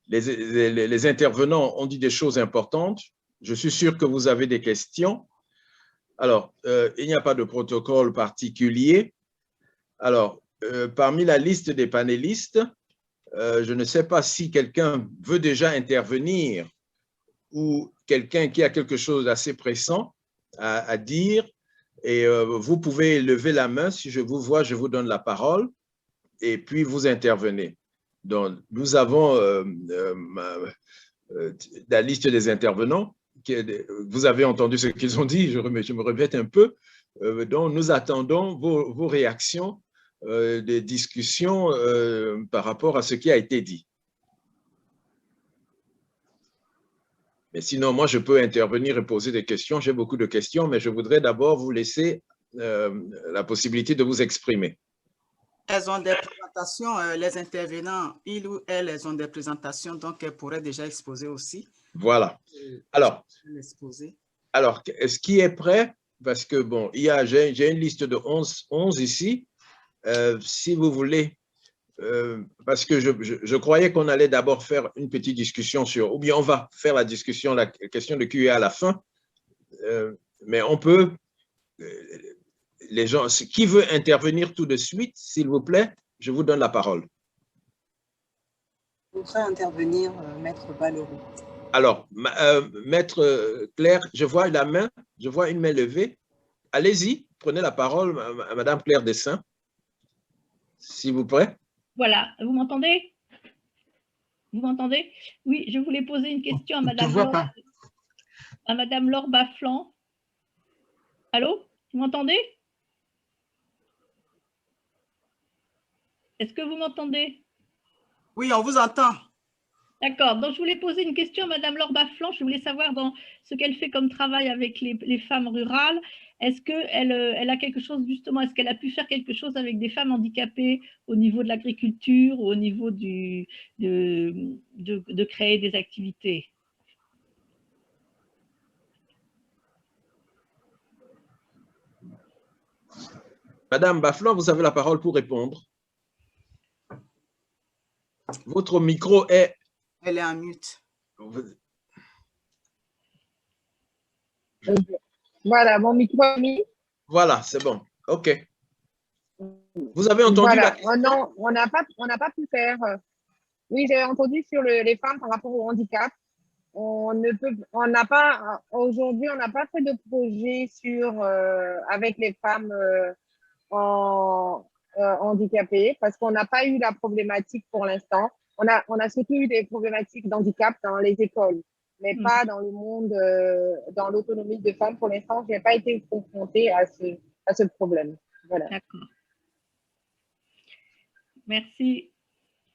Les intervenants ont dit des choses importantes. Je suis sûr que vous avez des questions. Alors, il n'y a pas de protocole particulier. Alors, parmi la liste des panélistes, je ne sais pas si quelqu'un veut déjà intervenir ou quelqu'un qui a quelque chose d'assez pressant à dire. Et vous pouvez lever la main. Si je vous vois, je vous donne la parole. Et puis, vous intervenez. Donc, nous avons la liste des intervenants. Vous avez entendu ce qu'ils ont dit, je me répète un peu. Donc, nous attendons vos réactions, des discussions par rapport à ce qui a été dit. Mais sinon, moi, je peux intervenir et poser des questions. J'ai beaucoup de questions, mais je voudrais d'abord vous laisser la possibilité de vous exprimer. Elles ont des présentations, les intervenants, ils ou elles ont des présentations, donc elles pourraient déjà exposer aussi. Voilà. Alors, est-ce qui est prêt parce que, bon, j'ai une liste de 11 ici. Si vous voulez, parce que je croyais qu'on allait d'abord faire une petite discussion sur, ou bien on va faire la discussion, la question de Q&A à la fin, mais on peut, les gens, qui veut intervenir tout de suite, s'il vous plaît, je vous donne la parole. Je voudrais intervenir, Maître Balleroux. Alors, Maître Claire, je vois la main, je vois une main levée. Allez-y, prenez la parole, Madame Claire Dessin, s'il vous plaît. Voilà, vous m'entendez? Vous m'entendez? Oui, je voulais poser une question à Madame Laure Baflan. Allô? Vous m'entendez? Est-ce que vous m'entendez? Oui, on vous entend. D'accord, donc je voulais poser une question à Madame Laure Baflan. Je voulais savoir dans ce qu'elle fait comme travail avec les femmes rurales. Est-ce qu'elle a quelque chose justement, est-ce qu'elle a pu faire quelque chose avec des femmes handicapées au niveau de l'agriculture, au niveau de créer des activités? Madame Baflan, vous avez la parole pour répondre. Votre micro est… Elle est en mute. Voilà, mon micro est mis. Voilà, c'est bon. OK. Vous avez entendu voilà. la question? Non, on n'a pas pu faire. Oui, j'ai entendu sur les femmes par rapport au handicap. Aujourd'hui, on n'a pas fait de projet avec les femmes handicapées parce qu'on n'a pas eu la problématique pour l'instant. On a surtout eu des problématiques d'handicap dans les écoles, mais pas dans le monde, dans l'autonomie des femmes. Pour l'instant, je n'ai pas été confrontée à ce problème. Voilà. D'accord. Merci.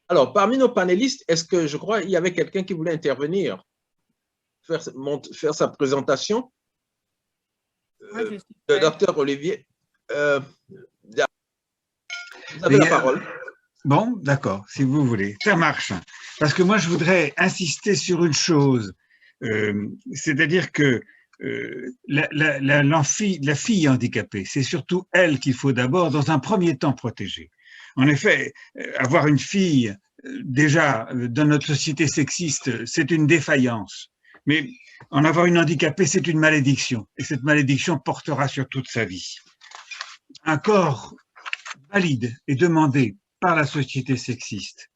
Alors, parmi nos panélistes, est-ce que je crois qu'il y avait quelqu'un qui voulait intervenir, faire sa présentation? Le docteur Olivier, vous avez la parole. Bon, d'accord, si vous voulez. Ça marche. Parce que moi, je voudrais insister sur une chose. C'est-à-dire que la fille handicapée, c'est surtout elle qu'il faut d'abord, dans un premier temps, protéger. En effet, avoir une fille, déjà, dans notre société sexiste, c'est une défaillance. Mais en avoir une handicapée, c'est une malédiction. Et cette malédiction portera sur toute sa vie. Un corps valide est demandé par la société sexiste.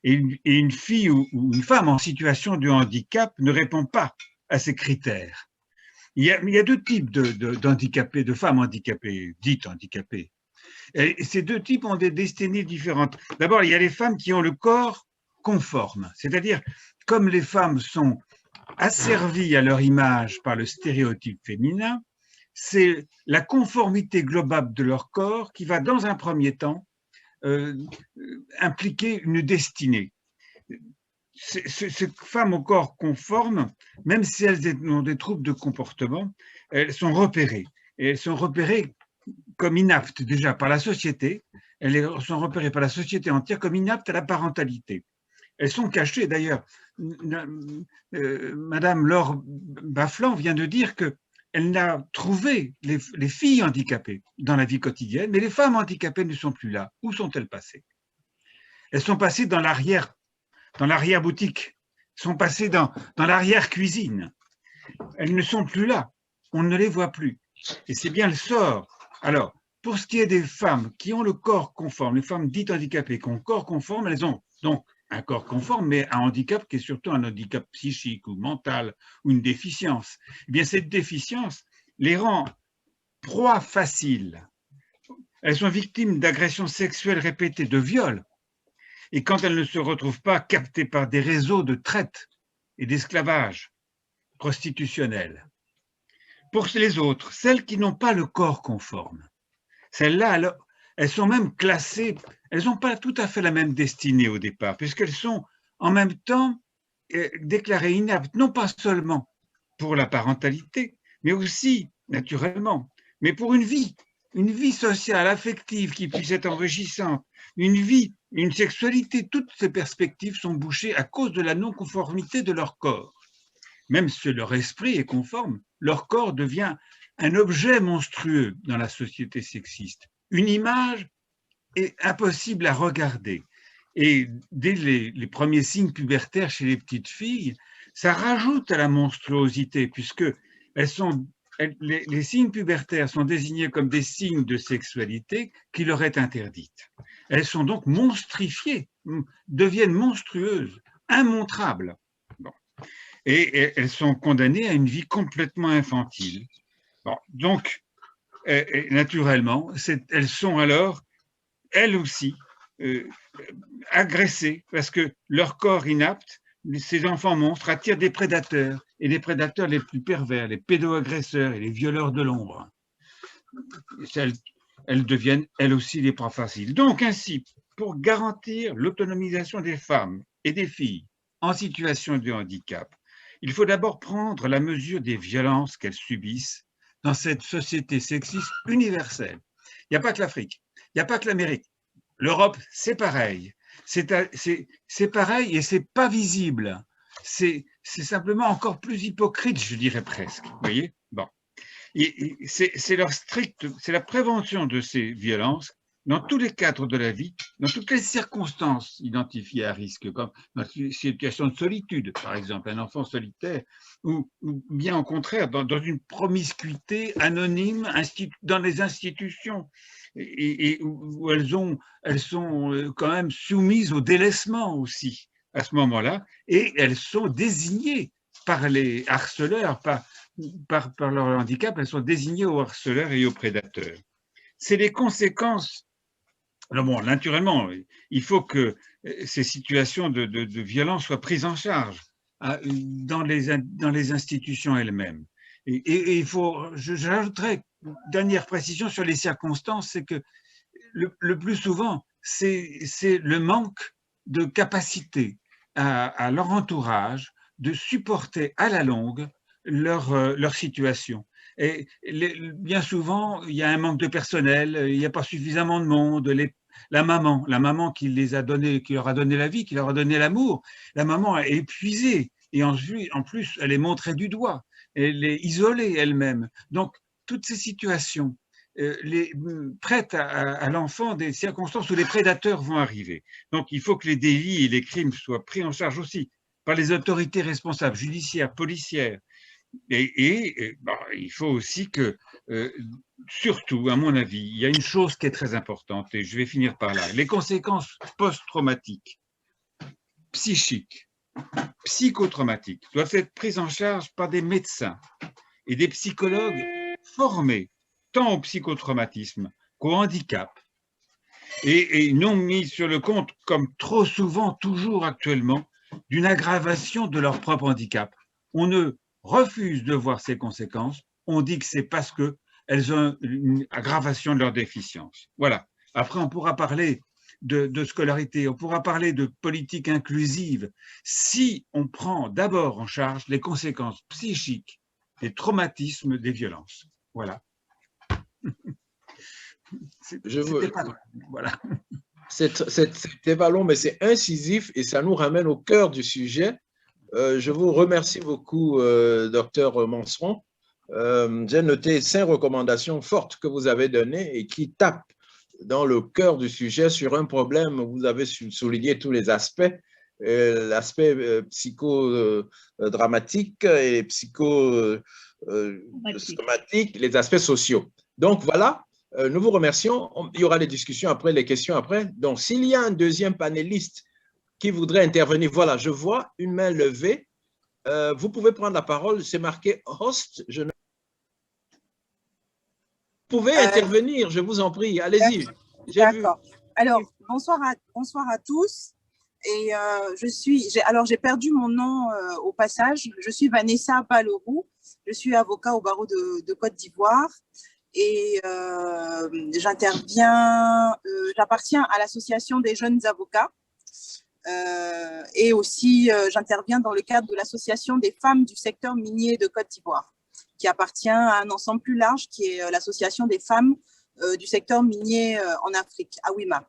Et une fille ou une femme en situation de handicap ne répond pas à ces critères. Il y a deux types d'handicapés, de femmes handicapées, dites handicapées. Et ces deux types ont des destinées différentes. D'abord, il y a les femmes qui ont le corps conforme, c'est-à-dire comme les femmes sont asservies à leur image par le stéréotype féminin, c'est la conformité globale de leur corps qui va, dans un premier temps, impliquer une destinée. Ces femmes au corps conforme, même si elles ont des troubles de comportement, elles sont repérées. Et elles sont repérées comme inaptes déjà par la société. Elles sont repérées par la société entière comme inaptes à la parentalité. Elles sont cachées d'ailleurs. Madame Laure Baflan vient de dire que elle n'a trouvé les filles handicapées dans la vie quotidienne, mais les femmes handicapées ne sont plus là. Où sont-elles passées? Elles sont passées dans l'arrière-boutique, sont passées dans l'arrière-cuisine. Elles ne sont plus là. On ne les voit plus. Et c'est bien le sort. Alors, pour ce qui est des femmes qui ont le corps conforme, les femmes dites handicapées qui ont le corps conforme, elles ont donc un corps conforme, mais un handicap qui est surtout un handicap psychique ou mental ou une déficience. Eh bien, cette déficience les rend proies faciles. Elles sont victimes d'agressions sexuelles répétées, de viols. Et quand elles ne se retrouvent pas captées par des réseaux de traite et d'esclavage prostitutionnel. Pour les autres, celles qui n'ont pas le corps conforme, celles-là, elles sont même classées, elles n'ont pas tout à fait la même destinée au départ, puisqu'elles sont en même temps déclarées inaptes, non pas seulement pour la parentalité, mais aussi, naturellement, mais pour une vie sociale, affective qui puisse être enrichissante, une vie, une sexualité, toutes ces perspectives sont bouchées à cause de la non-conformité de leur corps. Même si leur esprit est conforme, leur corps devient un objet monstrueux dans la société sexiste, une image est impossible à regarder. Et dès les premiers signes pubertaires chez les petites filles, ça rajoute à la monstruosité, puisque les signes pubertaires sont désignés comme des signes de sexualité qui leur est interdite. Elles sont donc monstrifiées, deviennent monstrueuses, immontrables. Bon. Et elles sont condamnées à une vie complètement infantile. Bon. Donc, naturellement, elles sont alors, elles aussi, agressées, parce que leur corps inapte, ces enfants monstres attirent des prédateurs, et les prédateurs les plus pervers, les pédoagresseurs et les violeurs de l'ombre. Elles deviennent, elles aussi, les proies faciles. Donc, ainsi, pour garantir l'autonomisation des femmes et des filles en situation de handicap, il faut d'abord prendre la mesure des violences qu'elles subissent dans cette société sexiste universelle. Il n'y a pas que l'Afrique, il n'y a pas que l'Amérique. L'Europe, c'est pareil. C'est pareil et c'est pas visible. C'est simplement encore plus hypocrite, je dirais presque. Vous voyez? Bon. Et c'est la prévention de ces violences dans tous les cadres de la vie, dans toutes les circonstances identifiées à risque, comme dans une situation de solitude, par exemple, un enfant solitaire, ou bien au contraire, dans une promiscuité anonyme dans les institutions, et où elles sont quand même soumises au délaissement aussi à ce moment-là, et elles sont désignées par les harceleurs, par leur handicap, elles sont désignées aux harceleurs et aux prédateurs. C'est les conséquences. Alors bon, naturellement, il faut que ces situations de violence soient prises en charge dans les institutions elles-mêmes. Et il faut, j'ajouterais une dernière précision sur les circonstances, c'est que le plus souvent, c'est le manque de capacité à leur entourage de supporter à la longue leur situation. Et bien souvent, il y a un manque de personnel, il n'y a pas suffisamment de monde. La maman qui leur a donné la vie, qui leur a donné l'amour, la maman est épuisée et en plus, elle est montrée du doigt, elle est isolée elle-même. Donc, toutes ces situations prêtent à l'enfant des circonstances où les prédateurs vont arriver. Donc, il faut que les délits et les crimes soient pris en charge aussi par les autorités responsables, judiciaires, policières. Et il faut aussi que, surtout, à mon avis, il y a une chose qui est très importante, et je vais finir par là. Les conséquences post-traumatiques, psychiques, psychotraumatiques, doivent être prises en charge par des médecins et des psychologues formés tant au psychotraumatisme qu'au handicap, et non mis sur le compte, comme trop souvent, toujours actuellement, d'une aggravation de leur propre handicap. On ne refuse de voir ces conséquences, on dit que c'est parce qu'elles ont une aggravation de leur déficience. Voilà. Après, on pourra parler de scolarité, on pourra parler de politique inclusive, si on prend d'abord en charge les conséquences psychiques des traumatismes des violences. Voilà. Voilà. C'était pas long, mais c'est incisif et ça nous ramène au cœur du sujet. Je vous remercie beaucoup, docteur Manseron. J'ai noté 5 recommandations fortes que vous avez données et qui tapent dans le cœur du sujet sur un problème. Vous avez souligné tous les aspects, l'aspect psychodramatique et psychosomatique, les aspects sociaux. Donc voilà, nous vous remercions. Il y aura les discussions après, les questions après. Donc s'il y a un deuxième panéliste qui voudrait intervenir, voilà, je vois une main levée. Vous pouvez prendre la parole, c'est marqué host. Vous pouvez intervenir, je vous en prie, allez-y. D'accord. Alors, bonsoir à tous. Et j'ai perdu mon nom au passage. Je suis Vanessa Balorou. Je suis avocat au barreau de Côte d'Ivoire. Et j'appartiens à l'association des jeunes avocats. Et aussi, j'interviens dans le cadre de l'association des femmes du secteur minier de Côte d'Ivoire, qui appartient à un ensemble plus large qui est l'association des femmes du secteur minier en Afrique, AWIMA.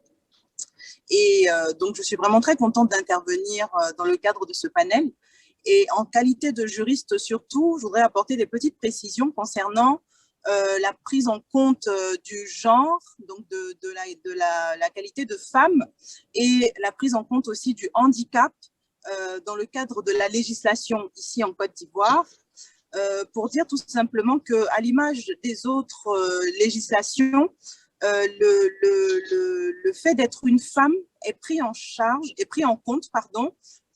Et donc, je suis vraiment très contente d'intervenir dans le cadre de ce panel. Et en qualité de juriste surtout, je voudrais apporter des petites précisions concernant la prise en compte du genre, donc de la qualité de femme, et la prise en compte aussi du handicap dans le cadre de la législation ici en Côte d'Ivoire, pour dire tout simplement qu'à l'image des autres législations, le fait d'être une femme est pris en compte,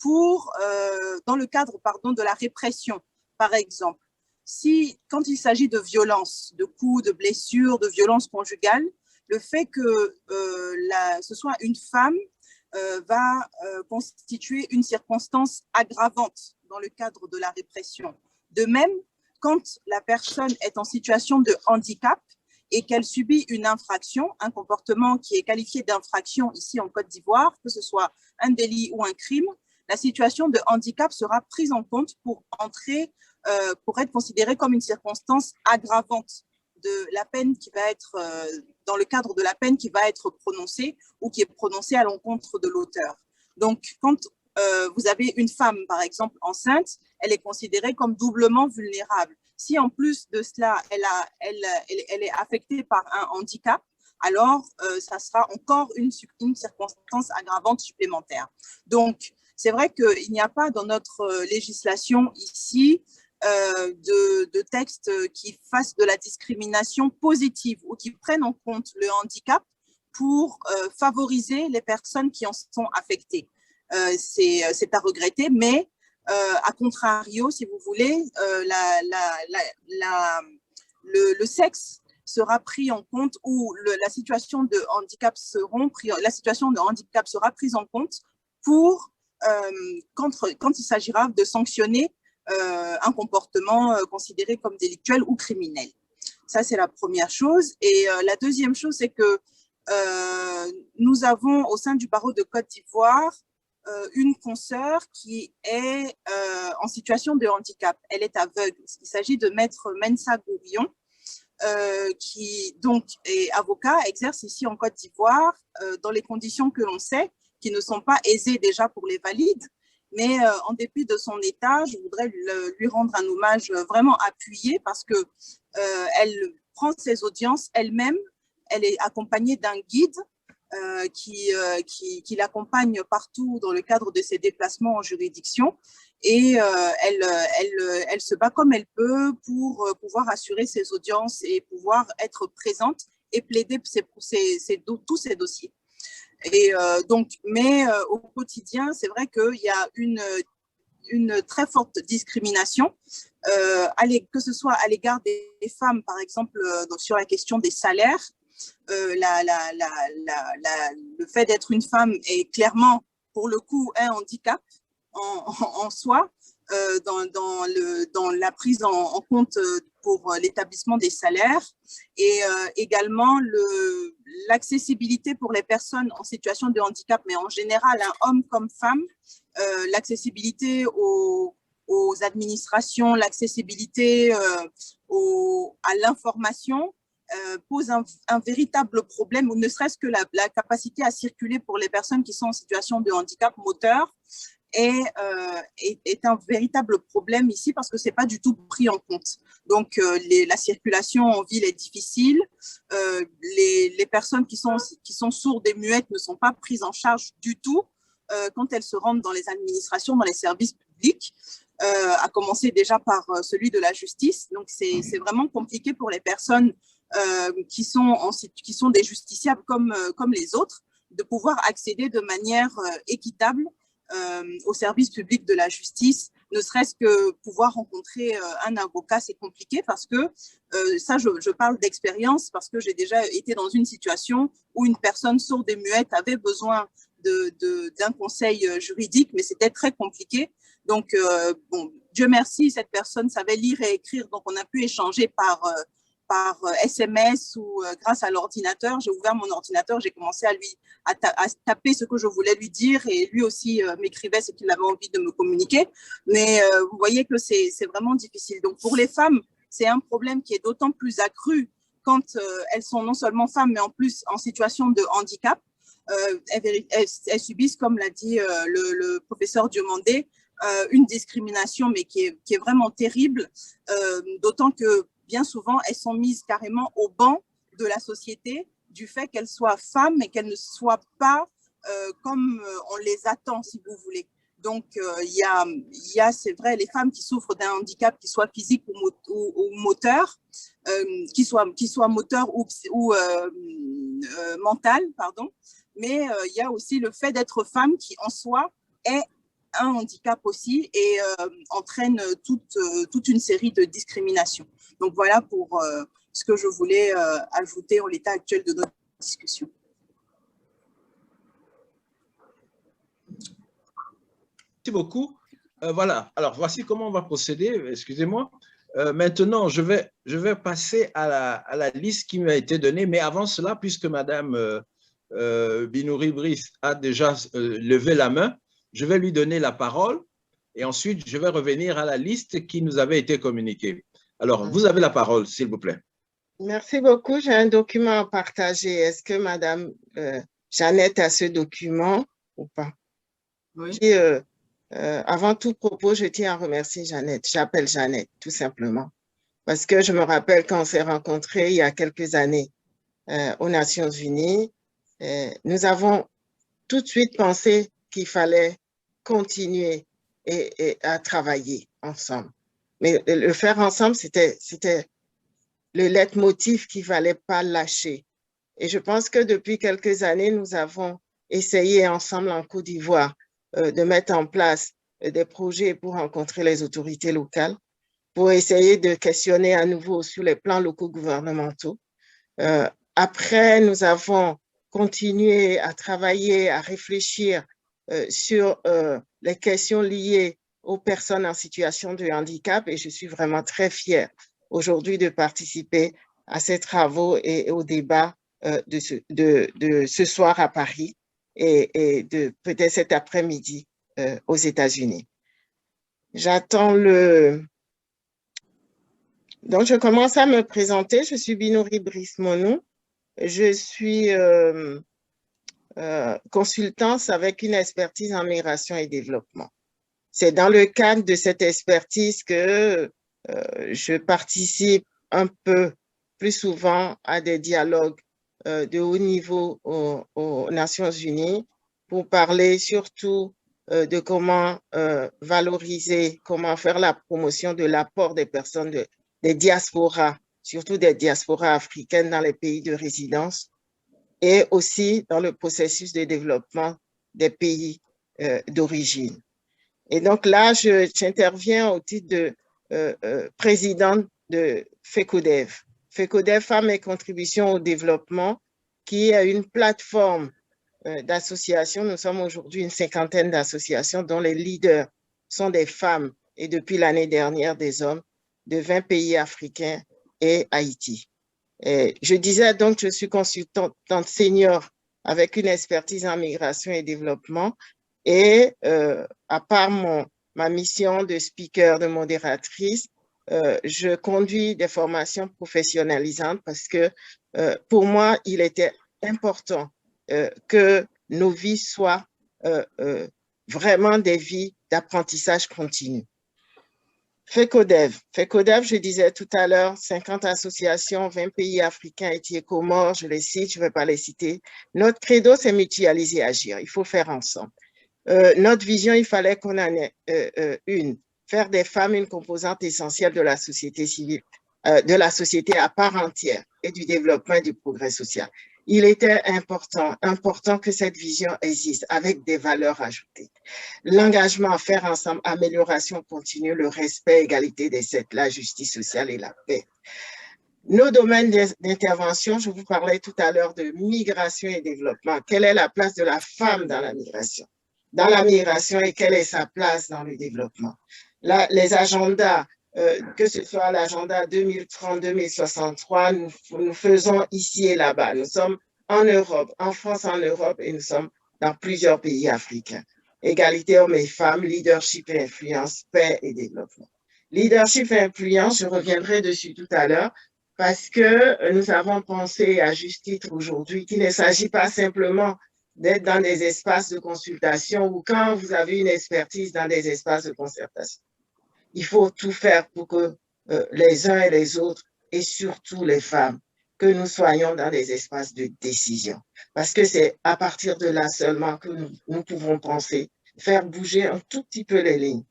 dans le cadre de la répression, par exemple. Quand il s'agit de violences, de coups, de blessures, de violences conjugales, le fait que ce soit une femme va constituer une circonstance aggravante dans le cadre de la répression. De même, quand la personne est en situation de handicap et qu'elle subit une infraction, un comportement qui est qualifié d'infraction ici en Côte d'Ivoire, que ce soit un délit ou un crime, la situation de handicap sera prise en compte pour être considérée comme une circonstance aggravante de la peine qui va être, dans le cadre de la peine qui va être prononcée ou qui est prononcée à l'encontre de l'auteur. Donc, quand vous avez une femme, par exemple, enceinte, elle est considérée comme doublement vulnérable. Si en plus de cela, elle est affectée par un handicap, alors ça sera encore une circonstance aggravante supplémentaire. Donc, c'est vrai qu'il n'y a pas dans notre législation ici de textes qui fassent de la discrimination positive ou qui prennent en compte le handicap pour favoriser les personnes qui en sont affectées. C'est à regretter, mais à contrario, si vous voulez, le sexe sera pris en compte ou la situation de handicap sera prise en compte pour quand il s'agira de sanctionner un comportement considéré comme délictuel ou criminel. Ça, c'est la première chose. Et la deuxième chose, c'est que nous avons au sein du barreau de Côte d'Ivoire une consoeur qui est en situation de handicap. Elle est aveugle. Il s'agit de maître Mensa Gourion, qui donc est avocat, exerce ici en Côte d'Ivoire dans les conditions que l'on sait, qui ne sont pas aisées déjà pour les valides. Mais en dépit de son état, je voudrais lui rendre un hommage vraiment appuyé parce qu'elle prend ses audiences elle-même. Elle est accompagnée d'un guide qui l'accompagne partout dans le cadre de ses déplacements en juridiction. Et elle se bat comme elle peut pour pouvoir assurer ses audiences et pouvoir être présente et plaider tous ses dossiers. Et mais au quotidien, c'est vrai qu'il y a une très forte discrimination, que ce soit à l'égard des femmes, par exemple, sur la question des salaires. Le fait d'être une femme est clairement, pour le coup, un handicap en soi, dans la prise en compte pour l'établissement des salaires, et également l'accessibilité pour les personnes en situation de handicap, mais en général, hommes comme femmes, l'accessibilité aux administrations, l'accessibilité à l'information pose un véritable problème, ou ne serait-ce que la capacité à circuler pour les personnes qui sont en situation de handicap moteur est un véritable problème ici parce que ce n'est pas du tout pris en compte. Donc, la circulation en ville est difficile. Les personnes qui sont sourdes et muettes ne sont pas prises en charge du tout quand elles se rendent dans les administrations, dans les services publics, à commencer déjà par celui de la justice. Donc, c'est vraiment compliqué pour les personnes qui sont des justiciables comme les autres, de pouvoir accéder de manière équitable au service public de la justice, ne serait-ce que pouvoir rencontrer un avocat, c'est compliqué parce que, ça je parle d'expérience parce que j'ai déjà été dans une situation où une personne sourde et muette avait besoin d'un conseil juridique, mais c'était très compliqué. Donc, bon, Dieu merci, cette personne savait lire et écrire, donc on a pu échanger par SMS ou grâce à l'ordinateur. J'ai ouvert mon ordinateur, j'ai commencé à taper ce que je voulais lui dire et lui aussi m'écrivait ce qu'il avait envie de me communiquer. Mais vous voyez que c'est vraiment difficile. Donc pour les femmes, c'est un problème qui est d'autant plus accru quand elles sont non seulement femmes, mais en plus en situation de handicap. Elles subissent, comme l'a dit le professeur Diomandé, une discrimination, mais qui est vraiment terrible, d'autant que bien souvent, elles sont mises carrément au banc de la société du fait qu'elles soient femmes et qu'elles ne soient pas comme on les attend, si vous voulez. Donc, il y a, c'est vrai, les femmes qui souffrent d'un handicap, qui soit physique ou moteur, qui soit moteur ou mental, pardon. Mais il y a aussi le fait d'être femme qui, en soi, est un handicap aussi et entraîne toute une série de discriminations. Donc, voilà pour ce que je voulais ajouter en l'état actuel de notre discussion. Merci beaucoup. Voilà, alors voici comment on va procéder. Excusez-moi. Maintenant, je vais passer à la liste qui m'a été donnée, mais avant cela, puisque Madame Binouri Brice a déjà levé la main, je vais lui donner la parole et ensuite je vais revenir à la liste qui nous avait été communiquée. Alors, vous avez la parole, s'il vous plaît. Merci beaucoup. J'ai un document à partager. Est-ce que Madame Jeannette a ce document ou pas? Oui. Avant tout propos, je tiens à remercier Jeannette. J'appelle Jeannette, tout simplement. Parce que je me rappelle quand on s'est rencontrés il y a quelques années aux Nations Unies, nous avons tout de suite pensé qu'il fallait continuer et à travailler ensemble. Mais le faire ensemble, c'était le leitmotiv qu'il ne fallait pas lâcher. Et je pense que depuis quelques années, nous avons essayé ensemble en Côte d'Ivoire de mettre en place des projets pour rencontrer les autorités locales, pour essayer de questionner à nouveau sur les plans locaux gouvernementaux. Après, nous avons continué à travailler, à réfléchir sur les questions liées aux personnes en situation de handicap et je suis vraiment très fière aujourd'hui de participer à ces travaux et au débat de ce soir à Paris et de peut-être cet après-midi aux États-Unis. J'attends Donc, je commence à me présenter. Je suis Binouri Brice Monou. Je suis consultante avec une expertise en migration et développement. C'est dans le cadre de cette expertise que je participe un peu plus souvent à des dialogues de haut niveau aux Nations Unies pour parler surtout de comment valoriser, comment faire la promotion de l'apport des personnes des diasporas, surtout des diasporas africaines dans les pays de résidence et aussi dans le processus de développement des pays d'origine. Et donc là, j'interviens au titre de présidente de FECODEV. FECODEV, Femmes et Contributions au Développement, qui est une plateforme d'associations. Nous sommes aujourd'hui une cinquantaine d'associations dont les leaders sont des femmes et depuis l'année dernière des hommes de 20 pays africains et Haïti. Et je disais donc que je suis consultante senior avec une expertise en migration et développement et à part ma mission de speaker, de modératrice, je conduis des formations professionnalisantes parce que pour moi, il était important que nos vies soient vraiment des vies d'apprentissage continu. FECODEV, je disais tout à l'heure, 50 associations, 20 pays africains, Haïti et Comores, je les cite, je ne vais pas les citer. Notre credo, c'est mutualiser, agir. Il faut faire ensemble. Notre vision, il fallait qu'on en ait une. Faire des femmes une composante essentielle de la société civile, de la société à part entière et du développement et du progrès social. Il était important que cette vision existe avec des valeurs ajoutées. L'engagement à faire ensemble, amélioration continue, le respect, égalité des sexes, la justice sociale et la paix. Nos domaines d'intervention, je vous parlais tout à l'heure de migration et développement. Quelle est la place de la femme dans la migration? Dans la migration et quelle est sa place dans le développement? Là, les agendas, que ce soit l'agenda 2030-2063, nous faisons ici et là-bas. Nous sommes en Europe, en France, en Europe, et nous sommes dans plusieurs pays africains. Égalité hommes et femmes, leadership et influence, paix et développement. Leadership et influence, je reviendrai dessus tout à l'heure, parce que nous avons pensé à juste titre aujourd'hui qu'il ne s'agit pas simplement d'être dans des espaces de consultation ou quand vous avez une expertise dans des espaces de concertation. Il faut tout faire pour que les uns et les autres et surtout les femmes, que nous soyons dans des espaces de décision. Parce que c'est à partir de là seulement que nous pouvons penser, faire bouger un tout petit peu les lignes.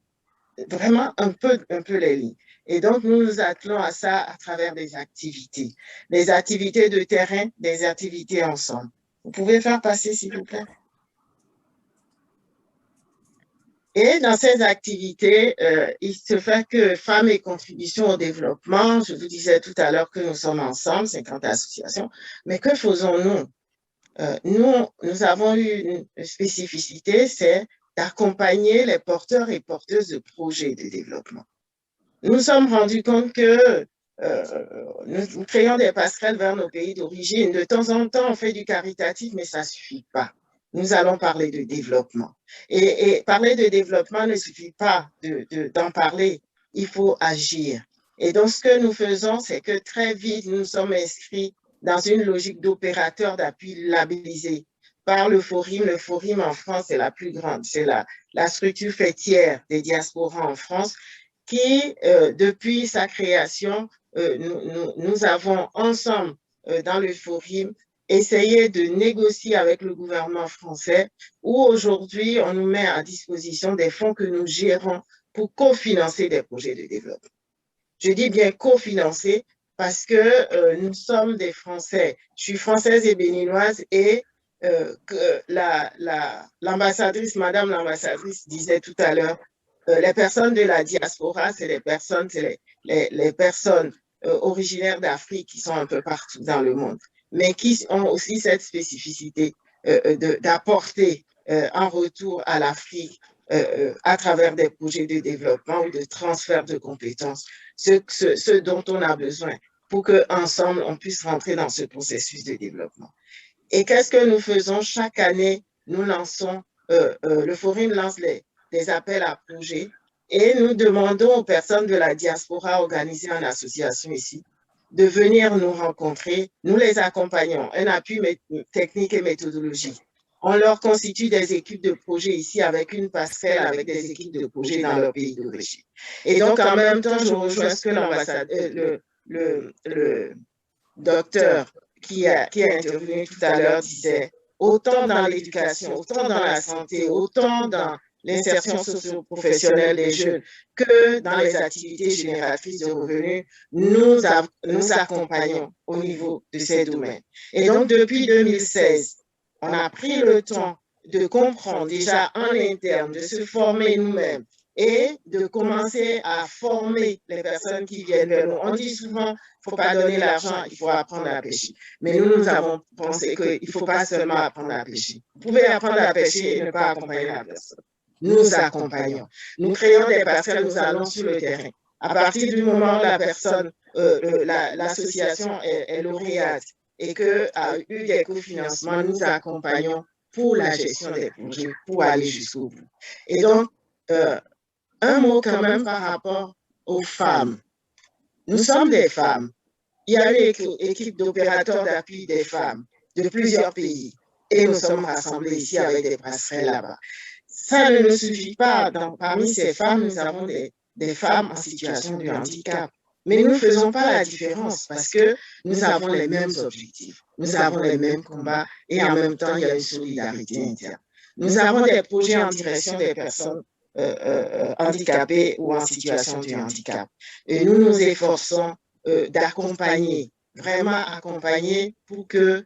Vraiment un peu les lignes. Et donc, nous nous attelons à ça à travers des activités de terrain, des activités ensemble. Vous pouvez faire passer, s'il vous plaît? Et dans ces activités, il se fait que Femmes et contributions au développement, je vous disais tout à l'heure que nous sommes ensemble, 50 associations, mais que faisons-nous? Nous avons eu une spécificité, c'est d'accompagner les porteurs et porteuses de projets de développement. Nous nous sommes rendus compte que nous créons des passerelles vers nos pays d'origine. De temps en temps, on fait du caritatif, mais ça ne suffit pas. Nous allons parler de développement. Et parler de développement ne suffit pas d'en parler, il faut agir. Et donc, ce que nous faisons, c'est que très vite, nous sommes inscrits dans une logique d'opérateur d'appui labellisé par le Forim. Le Forim en France, c'est la plus grande, c'est la structure fêtière des diasporas en France qui, depuis sa création, nous avons ensemble dans le Forim essayé de négocier avec le gouvernement français où aujourd'hui, on nous met à disposition des fonds que nous gérons pour cofinancer des projets de développement. Je dis bien cofinancer parce que nous sommes des Français. Je suis française et béninoise et l'ambassadrice, madame l'ambassadrice disait tout à l'heure, les personnes de la diaspora, c'est les personnes originaires d'Afrique qui sont un peu partout dans le monde, mais qui ont aussi cette spécificité d'apporter en retour à l'Afrique à travers des projets de développement ou de transfert de compétences, ce dont on a besoin pour qu'ensemble, on puisse rentrer dans ce processus de développement. Et qu'est-ce que nous faisons? Chaque année, nous lançons, le Forum lance des appels à projets et nous demandons aux personnes de la diaspora organisées en association ici de venir nous rencontrer. Nous les accompagnons, un appui technique et méthodologique. On leur constitue des équipes de projet ici avec une passerelle avec des équipes de projet dans leur pays d'origine. Et donc, en même temps, je rejoins ce que l'ambassadeur, le docteur qui a intervenu tout à l'heure disait, autant dans l'éducation, autant dans la santé, autant dans l'insertion socio-professionnelle des jeunes que dans les activités génératrices de revenus, nous accompagnons au niveau de ces domaines. Et donc, depuis 2016, on a pris le temps de comprendre déjà en interne, de se former nous-mêmes et de commencer à former les personnes qui viennent vers nous. On dit souvent, il ne faut pas donner l'argent, il faut apprendre à pêcher. Mais nous avons pensé qu'il ne faut pas seulement apprendre à pêcher. Vous pouvez apprendre à pêcher et ne pas accompagner la personne. Nous accompagnons. Nous créons des passerelles, nous allons sur le terrain. À partir du moment où la personne, l'association est lauréate et a eu des cofinancements, nous accompagnons pour la gestion des projets, pour aller jusqu'au bout. Et donc, un mot quand même par rapport aux femmes. Nous sommes des femmes. Il y a une équipe d'opérateurs d'appui des femmes de plusieurs pays et nous sommes rassemblés ici avec des passerelles là-bas. Ça ne nous suffit pas. Parmi ces femmes, nous avons des femmes en situation de handicap. Mais nous ne faisons pas la différence parce que nous avons les mêmes objectifs, nous avons les mêmes combats et en même temps, il y a une solidarité interne. Nous avons des projets en direction des personnes handicapées ou en situation de handicap. Et nous nous efforçons d'accompagner, vraiment accompagner pour que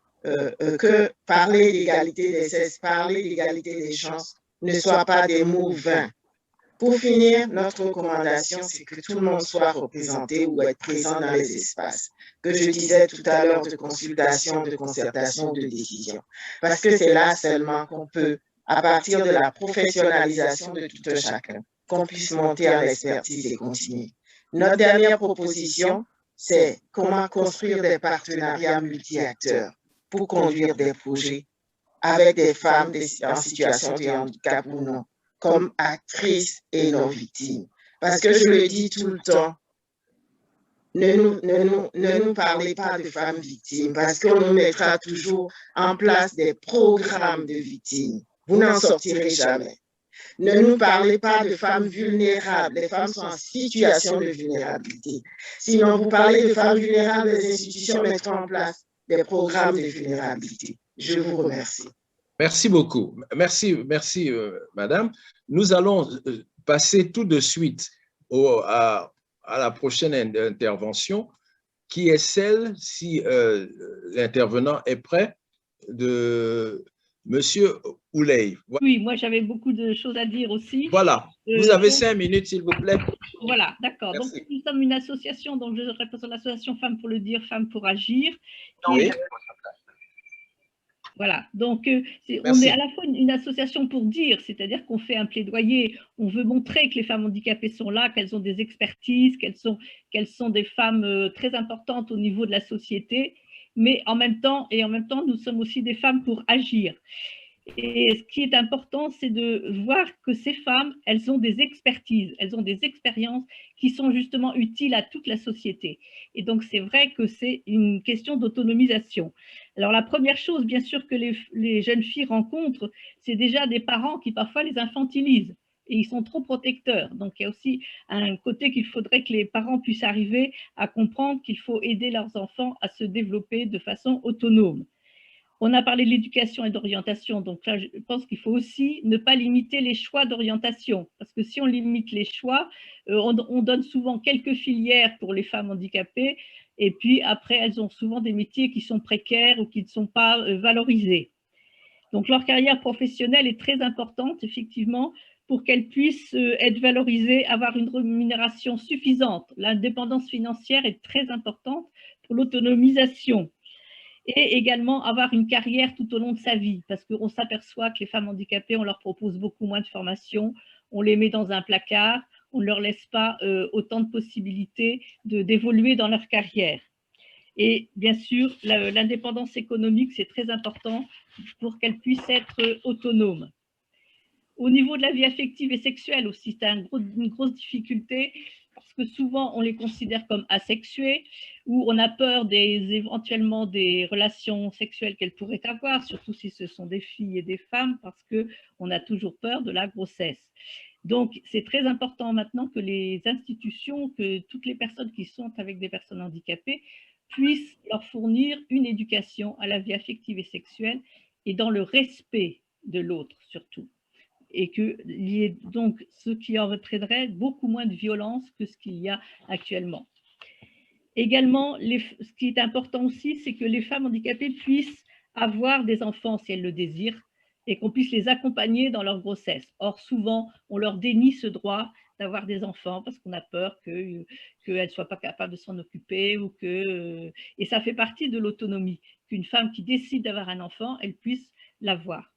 parler d'égalité des sexes, parler d'égalité des chances ne soit pas des mots vains. Pour finir, notre recommandation, c'est que tout le monde soit représenté ou être présent dans les espaces que je disais tout à l'heure de consultation, de concertation, de décision. Parce que c'est là seulement qu'on peut, à partir de la professionnalisation de tout un chacun, qu'on puisse monter en expertise et continuer. Notre dernière proposition, c'est comment construire des partenariats multi-acteurs pour conduire des projets avec des femmes en situation de handicap ou non, comme actrices et non victimes. Parce que je le dis tout le temps, ne nous parlez pas de femmes victimes, parce qu'on nous mettra toujours en place des programmes de victimes. Vous n'en sortirez jamais. Ne nous parlez pas de femmes vulnérables. Les femmes sont en situation de vulnérabilité. Sinon, vous parlez de femmes vulnérables, les institutions mettront en place des programmes de vulnérabilité. Je vous remercie. Merci beaucoup. Merci, madame. Nous allons passer tout de suite à la prochaine intervention, qui est celle, si l'intervenant est prêt, de Monsieur Ouley. Oui, moi j'avais beaucoup de choses à dire aussi. Voilà, vous avez 5 minutes, s'il vous plaît. Voilà, d'accord. Donc nous sommes une association, donc je représente l'association Femmes pour le dire, Femmes pour agir. Oui. Voilà, donc on est à la fois une association pour dire, c'est-à-dire qu'on fait un plaidoyer, on veut montrer que les femmes handicapées sont là, qu'elles ont des expertises, qu'elles sont des femmes très importantes au niveau de la société, mais en même temps, nous sommes aussi des femmes pour agir. Et ce qui est important, c'est de voir que ces femmes, elles ont des expertises, elles ont des expériences qui sont justement utiles à toute la société. Et donc, c'est vrai que c'est une question d'autonomisation. Alors, la première chose, bien sûr, que les jeunes filles rencontrent, c'est déjà des parents qui parfois les infantilisent et ils sont trop protecteurs. Donc, il y a aussi un côté qu'il faudrait que les parents puissent arriver à comprendre qu'il faut aider leurs enfants à se développer de façon autonome. On a parlé de l'éducation et d'orientation, donc là, je pense qu'il faut aussi ne pas limiter les choix d'orientation, parce que si on limite les choix, on donne souvent quelques filières pour les femmes handicapées, et puis après, elles ont souvent des métiers qui sont précaires ou qui ne sont pas valorisés. Donc, leur carrière professionnelle est très importante, effectivement, pour qu'elles puissent être valorisées, avoir une rémunération suffisante. L'indépendance financière est très importante pour l'autonomisation. Et également avoir une carrière tout au long de sa vie, parce qu'on s'aperçoit que les femmes handicapées, on leur propose beaucoup moins de formation, on les met dans un placard, on ne leur laisse pas autant de possibilités d'évoluer dans leur carrière. Et bien sûr, l'indépendance économique, c'est très important pour qu'elles puissent être autonomes. Au niveau de la vie affective et sexuelle aussi, c'est une grosse difficulté, parce que souvent on les considère comme asexuées, ou on a peur éventuellement des relations sexuelles qu'elles pourraient avoir, surtout si ce sont des filles et des femmes, parce qu'on a toujours peur de la grossesse. Donc c'est très important maintenant que les institutions, que toutes les personnes qui sont avec des personnes handicapées puissent leur fournir une éducation à la vie affective et sexuelle, et dans le respect de l'autre surtout. Et qu'il y ait donc ce qui entraînerait beaucoup moins de violence que ce qu'il y a actuellement. Également, ce qui est important aussi, c'est que les femmes handicapées puissent avoir des enfants si elles le désirent et qu'on puisse les accompagner dans leur grossesse. Or, souvent, on leur dénie ce droit d'avoir des enfants parce qu'on a peur qu'elles ne soient pas capables de s'en occuper ou et ça fait partie de l'autonomie, qu'une femme qui décide d'avoir un enfant, elle puisse l'avoir.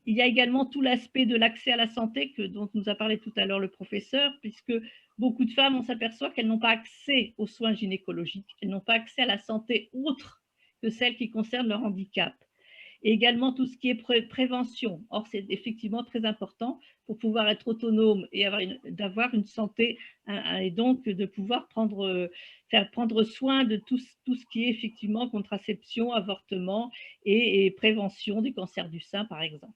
Il y a également tout l'aspect de l'accès à la santé dont nous a parlé tout à l'heure le professeur, puisque beaucoup de femmes, on s'aperçoit qu'elles n'ont pas accès aux soins gynécologiques, elles n'ont pas accès à la santé autre que celle qui concerne leur handicap. Et également tout ce qui est prévention. Or, c'est effectivement très important pour pouvoir être autonome et d'avoir une santé, et donc de pouvoir faire prendre soin de tout ce qui est effectivement contraception, avortement et prévention du cancer du sein, par exemple.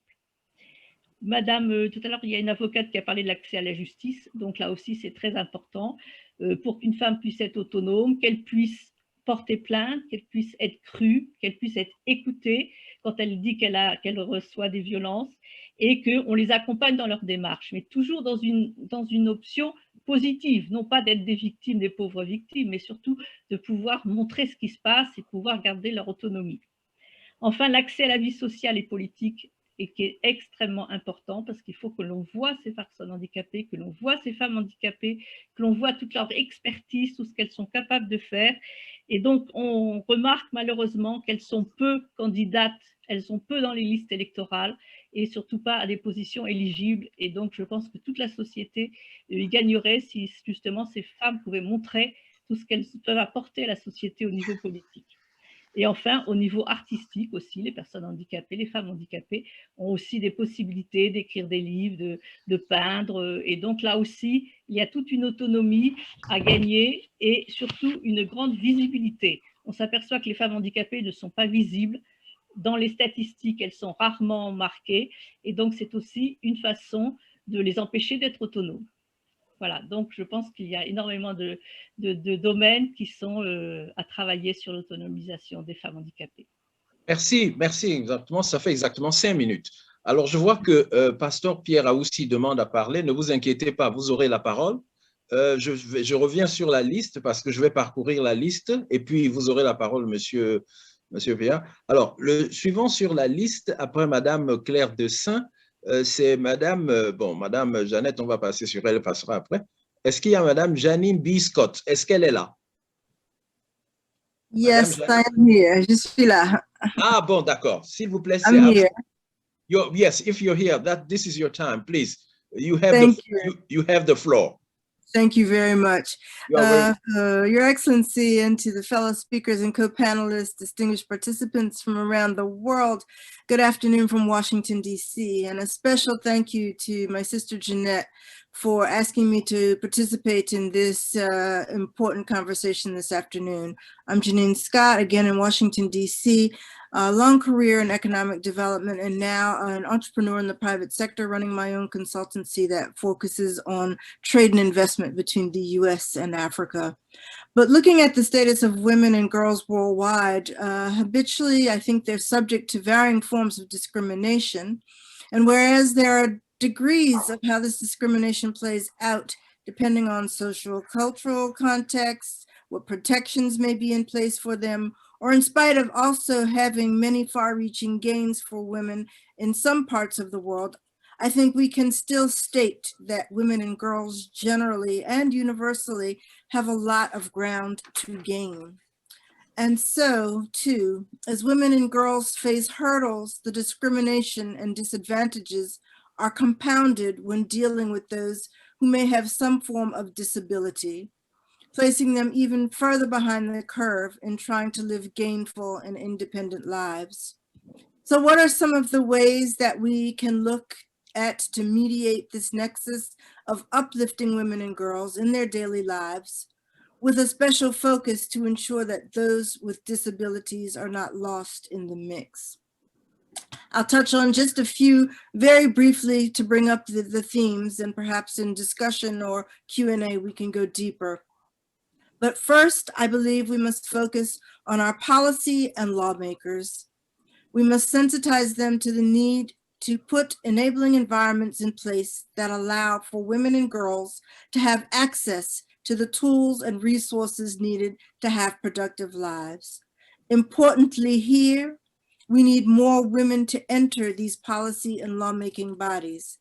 Madame, tout à l'heure, il y a une avocate qui a parlé de l'accès à la justice. Donc là aussi, c'est très important pour qu'une femme puisse être autonome, qu'elle puisse porter plainte, qu'elle puisse être crue, qu'elle puisse être écoutée quand elle dit qu'elle reçoit des violences et qu'on les accompagne dans leur démarche, mais toujours dans une option positive, non pas d'être des victimes, des pauvres victimes, mais surtout de pouvoir montrer ce qui se passe et pouvoir garder leur autonomie. Enfin, l'accès à la vie sociale et politique, et qui est extrêmement important parce qu'il faut que l'on voit ces personnes handicapées, que l'on voit ces femmes handicapées, que l'on voit toute leur expertise, tout ce qu'elles sont capables de faire. Et donc, on remarque malheureusement qu'elles sont peu candidates, elles sont peu dans les listes électorales et surtout pas à des positions éligibles. Et donc, je pense que toute la société y gagnerait si justement ces femmes pouvaient montrer tout ce qu'elles peuvent apporter à la société au niveau politique. Et enfin, au niveau artistique aussi, les personnes handicapées, les femmes handicapées ont aussi des possibilités d'écrire des livres, de peindre. Et donc là aussi, il y a toute une autonomie à gagner et surtout une grande visibilité. On s'aperçoit que les femmes handicapées ne sont pas visibles dans les statistiques, elles sont rarement marquées, et donc c'est aussi une façon de les empêcher d'être autonomes. Voilà, donc je pense qu'il y a énormément de domaines qui sont à travailler sur l'autonomisation des femmes handicapées. Merci, merci, exactement, ça fait exactement 5 minutes. Alors, je vois que Pasteur Pierre Aoussi demande à parler, ne vous inquiétez pas, vous aurez la parole. Je reviens sur la liste parce que je vais parcourir la liste et puis vous aurez la parole, monsieur Pierre. Alors, le suivant sur la liste, après Madame Claire Dessein, c'est Madame Jeannette, on va passer sur elle, passera après. Est-ce qu'il y a Madame Janine B. Scott? Est-ce qu'elle est là? Yes, I'm here. Je suis là. Ah bon, d'accord. S'il vous plaît, I'm here. Yes, if you're here, this is your time, please. You have the floor. Thank you very much. Your Excellency, and to the fellow speakers and co-panelists, distinguished participants from around the world, good afternoon from Washington, D.C. And a special thank you to my sister Jeanette for asking me to participate in this important conversation this afternoon. I'm Janine Scott, again in Washington, D.C., a long career in economic development and now an entrepreneur in the private sector running my own consultancy that focuses on trade and investment between the US and Africa. But looking at the status of women and girls worldwide, habitually, I think they're subject to varying forms of discrimination. And whereas there are degrees of how this discrimination plays out, depending on social, cultural context, what protections may be in place for them, or in spite of also having many far-reaching gains for women in some parts of the world, I think we can still state that women and girls generally and universally have a lot of ground to gain. And so, too, as women and girls face hurdles, the discrimination and disadvantages are compounded when dealing with those who may have some form of disability, placing them even further behind the curve in trying to live gainful and independent lives. So what are some of the ways that we can look at to mediate this nexus of uplifting women and girls in their daily lives, with a special focus to ensure that those with disabilities are not lost in the mix? I'll touch on just a few very briefly to bring up the themes, and perhaps in discussion or Q&A we can go deeper. But first, I believe we must focus on our policy and lawmakers. We must sensitize them to the need to put enabling environments in place that allow for women and girls to have access to the tools and resources needed to have productive lives. Importantly here, we need more women to enter these policy and lawmaking bodies.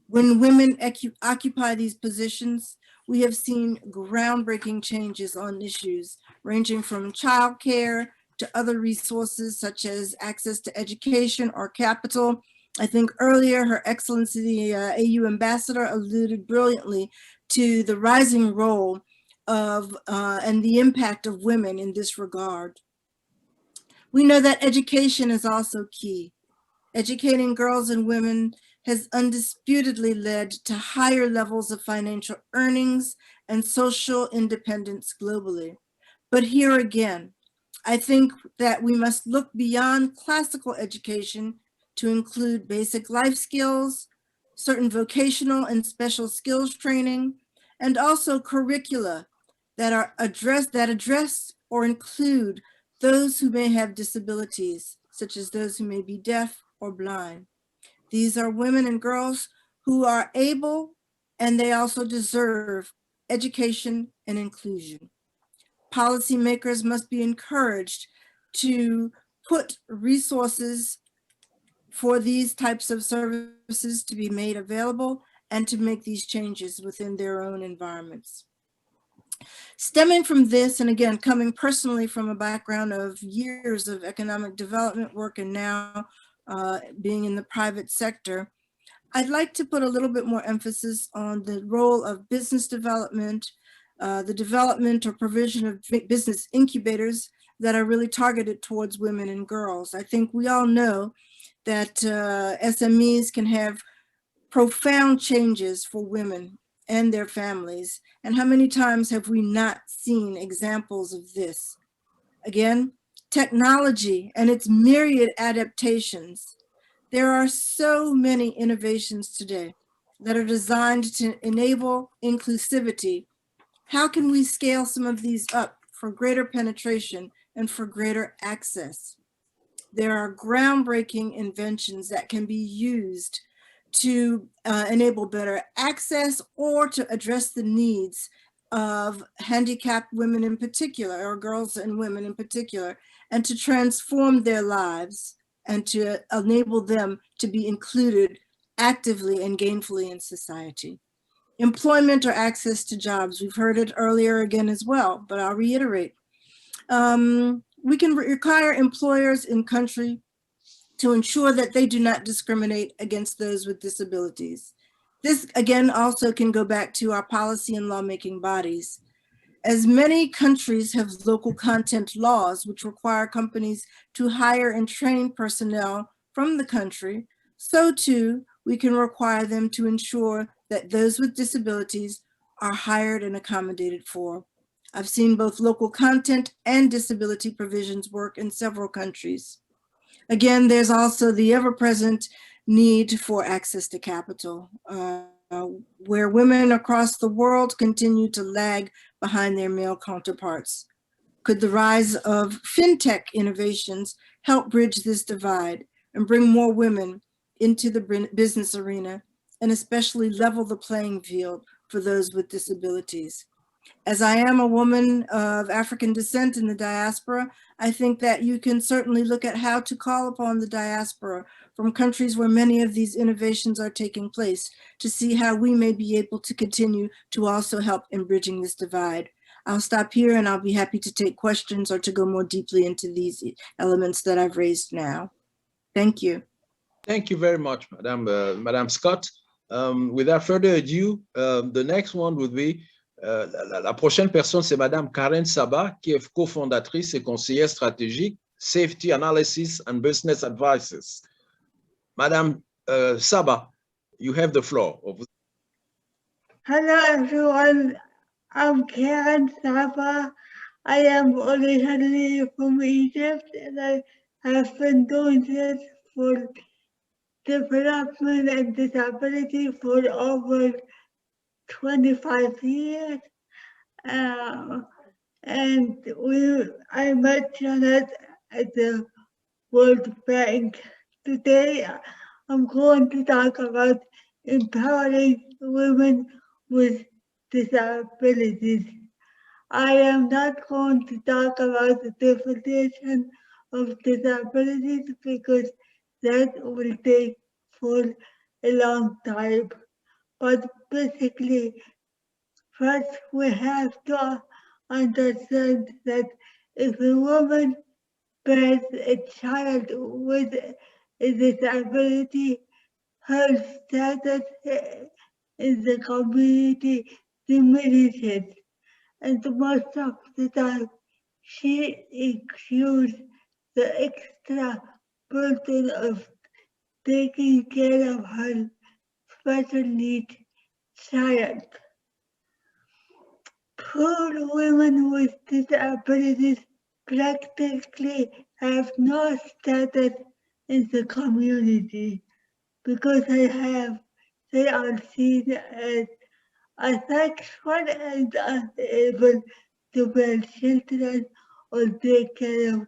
When women occupy these positions, we have seen groundbreaking changes on issues ranging from childcare to other resources such as access to education or capital. I think earlier Her Excellency the AU Ambassador alluded brilliantly to the rising role of and the impact of women in this regard. We know that education is also key. Educating girls and women has undisputedly led to higher levels of financial earnings and social independence globally. But here again, I think that we must look beyond classical education to include basic life skills, certain vocational and special skills training, and also curricula that address or include those who may have disabilities, such as those who may be deaf or blind. These are women and girls who are able, and they also deserve education and inclusion. Policymakers must be encouraged to put resources for these types of services to be made available and to make these changes within their own environments. Stemming from this, and again, coming personally from a background of years of economic development work and now being in the private sector, I'd like to put a little bit more emphasis on the role of business development, the development or provision of business incubators that are really targeted towards women and girls. I think we all know that SMEs can have profound changes for women and their families. And how many times have we not seen examples of this? Again, technology and its myriad adaptations. There are so many innovations today that are designed to enable inclusivity. How can we scale some of these up for greater penetration and for greater access? There are groundbreaking inventions that can be used to enable better access or to address the needs of handicapped women in particular, or girls and women in particular, and to transform their lives and to enable them to be included actively and gainfully in society. Employment or access to jobs, we've heard it earlier again as well, but I'll reiterate. We can require employers in country to ensure that they do not discriminate against those with disabilities. This again also can go back to our policy and lawmaking bodies. As many countries have local content laws which require companies to hire and train personnel from the country, so too we can require them to ensure that those with disabilities are hired and accommodated for. I've seen both local content and disability provisions work in several countries. Again, there's also the ever-present need for access to capital, where women across the world continue to lag behind their male counterparts. Could the rise of fintech innovations help bridge this divide and bring more women into the business arena, and especially level the playing field for those with disabilities? As I am a woman of African descent in the diaspora, I think that you can certainly look at how to call upon the diaspora from countries where many of these innovations are taking place to see how we may be able to continue to also help in bridging this divide. I'll stop here and I'll be happy to take questions or to go more deeply into these elements that I've raised now. Thank you. Thank you very much, Madame Scott. Without further ado, the next one would be la prochaine personne, c'est Madame Karen Saba, qui est cofondatrice et conseillère stratégique, Safety Analysis and Business Advices. Madame Saba, you have the floor. Hello, everyone. I'm Karen Saba. I am originally from Egypt, and I have been doing this for development and disability for over 25 years. And I met Janet at the World Bank. Today, I'm going to talk about empowering women with disabilities. I am not going to talk about the definition of disabilities because that will take for a long time. But basically, first we have to understand that if a woman bears a child with a disability, her status in the community diminishes, and most of the time she incurs the extra burden of taking care of her special needs child. Poor women with disabilities practically have no status in the community because they are seen as asexual and unable to bear children or take care of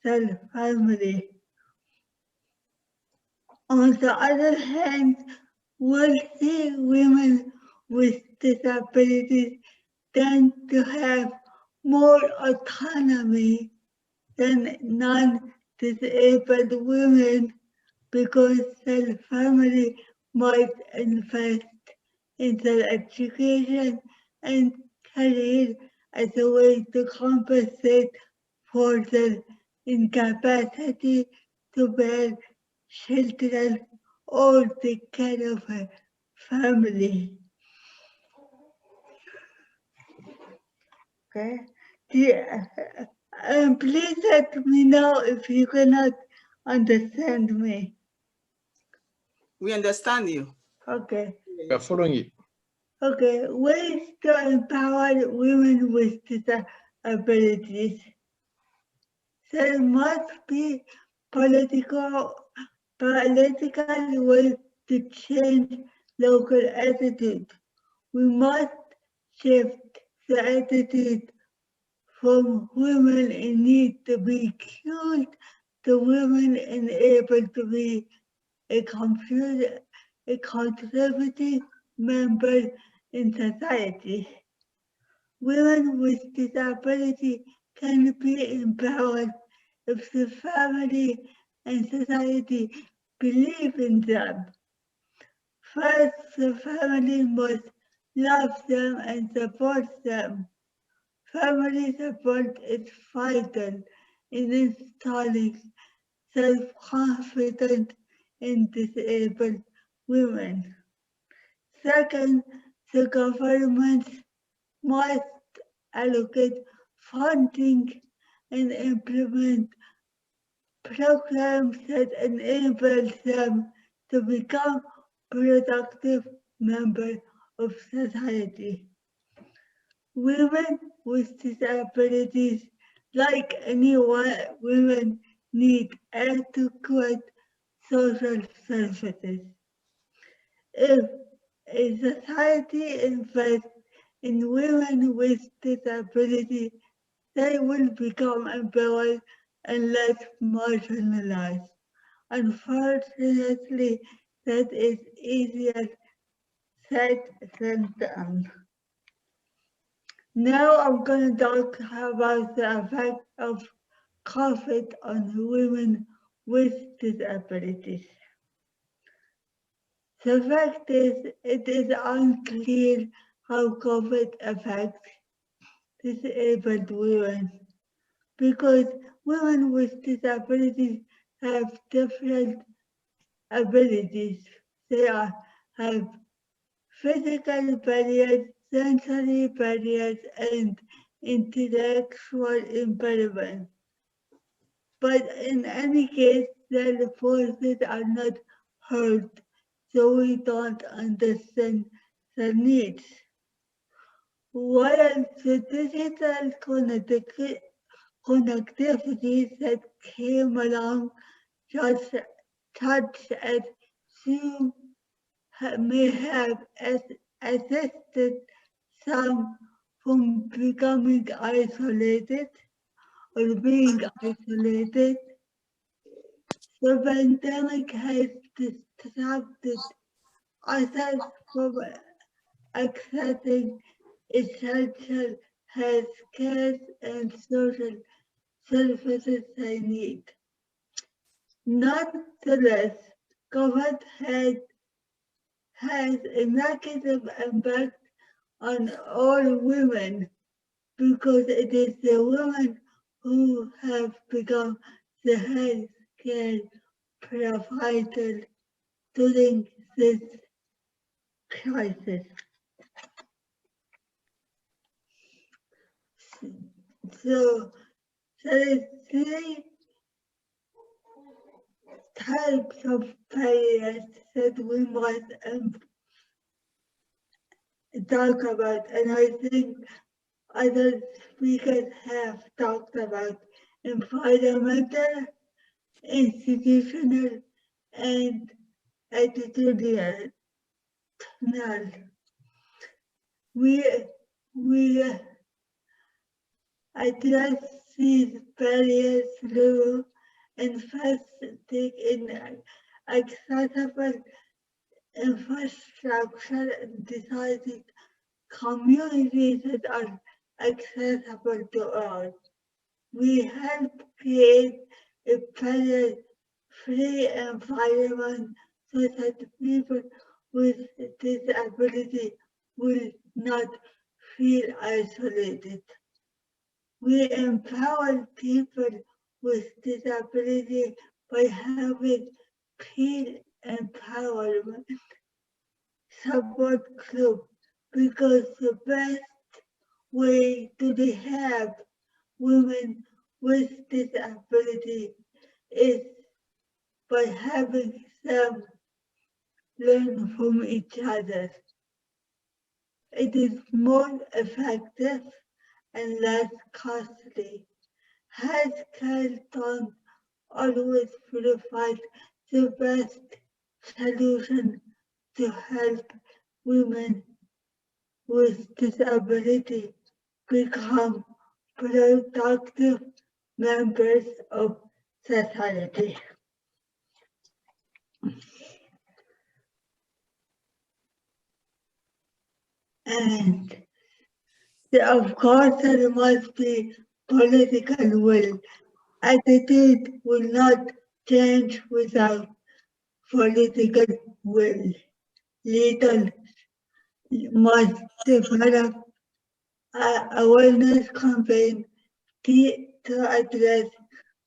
their family. On the other hand, wealthy women with disabilities tend to have more autonomy than non-disabled women because their family might invest in their education and career as a way to compensate for their incapacity to bear children or take care of a family. Okay. Please let me know if you cannot understand me. We understand you. Okay. We are following you. Okay. Ways to empower women with disabilities. There must be political will to change local attitude. We must shift the attitude from women in need to be cured to women able to be a contributing member in society. Women with disability can be empowered if the family and society believe in them. First, the family must love them and support them. Family support is vital in installing self-confidence in disabled women. Second, the government must allocate funding and implement programs that enable them to become productive members of society. Women with disabilities, like any women, need adequate social services. If a society invests in women with disability, they will become empowered and less marginalized. Unfortunately, that is easier said than done. Now I'm going to talk about the effect of COVID on women with disabilities. The fact is, it is unclear how COVID affects disabled women because women with disabilities have different abilities. They have physical barriers, sensory barriers, and intellectual impairment. But in any case, their voices are not heard, so we don't understand their needs. While the digital connectivity that came along, such as Zoom, may have assisted some from becoming isolated or being isolated. The pandemic has disrupted others from accessing essential health care and social services they need. Nonetheless, COVID has a negative impact on all women because it is the women who have become the health care provider during this crisis. So there is three types of barriers that we must talk about, and I think other speakers have talked about environmental, institutional, and attitudinal. We address these barriers through investing in accessible infrastructure and designing communities that are accessible to all. We help create a barrier-free environment so that people with disability will not feel isolated. We empower people with disability by having peer empowerment support group because the best way to rehab women with disability is by having them learn from each other. It is more effective and less costly has Carlton always provide the best solution to help women with disability become productive members of society. And of course, there must be political will. Attitude will not change without political will. Leaders must develop an awareness campaign to address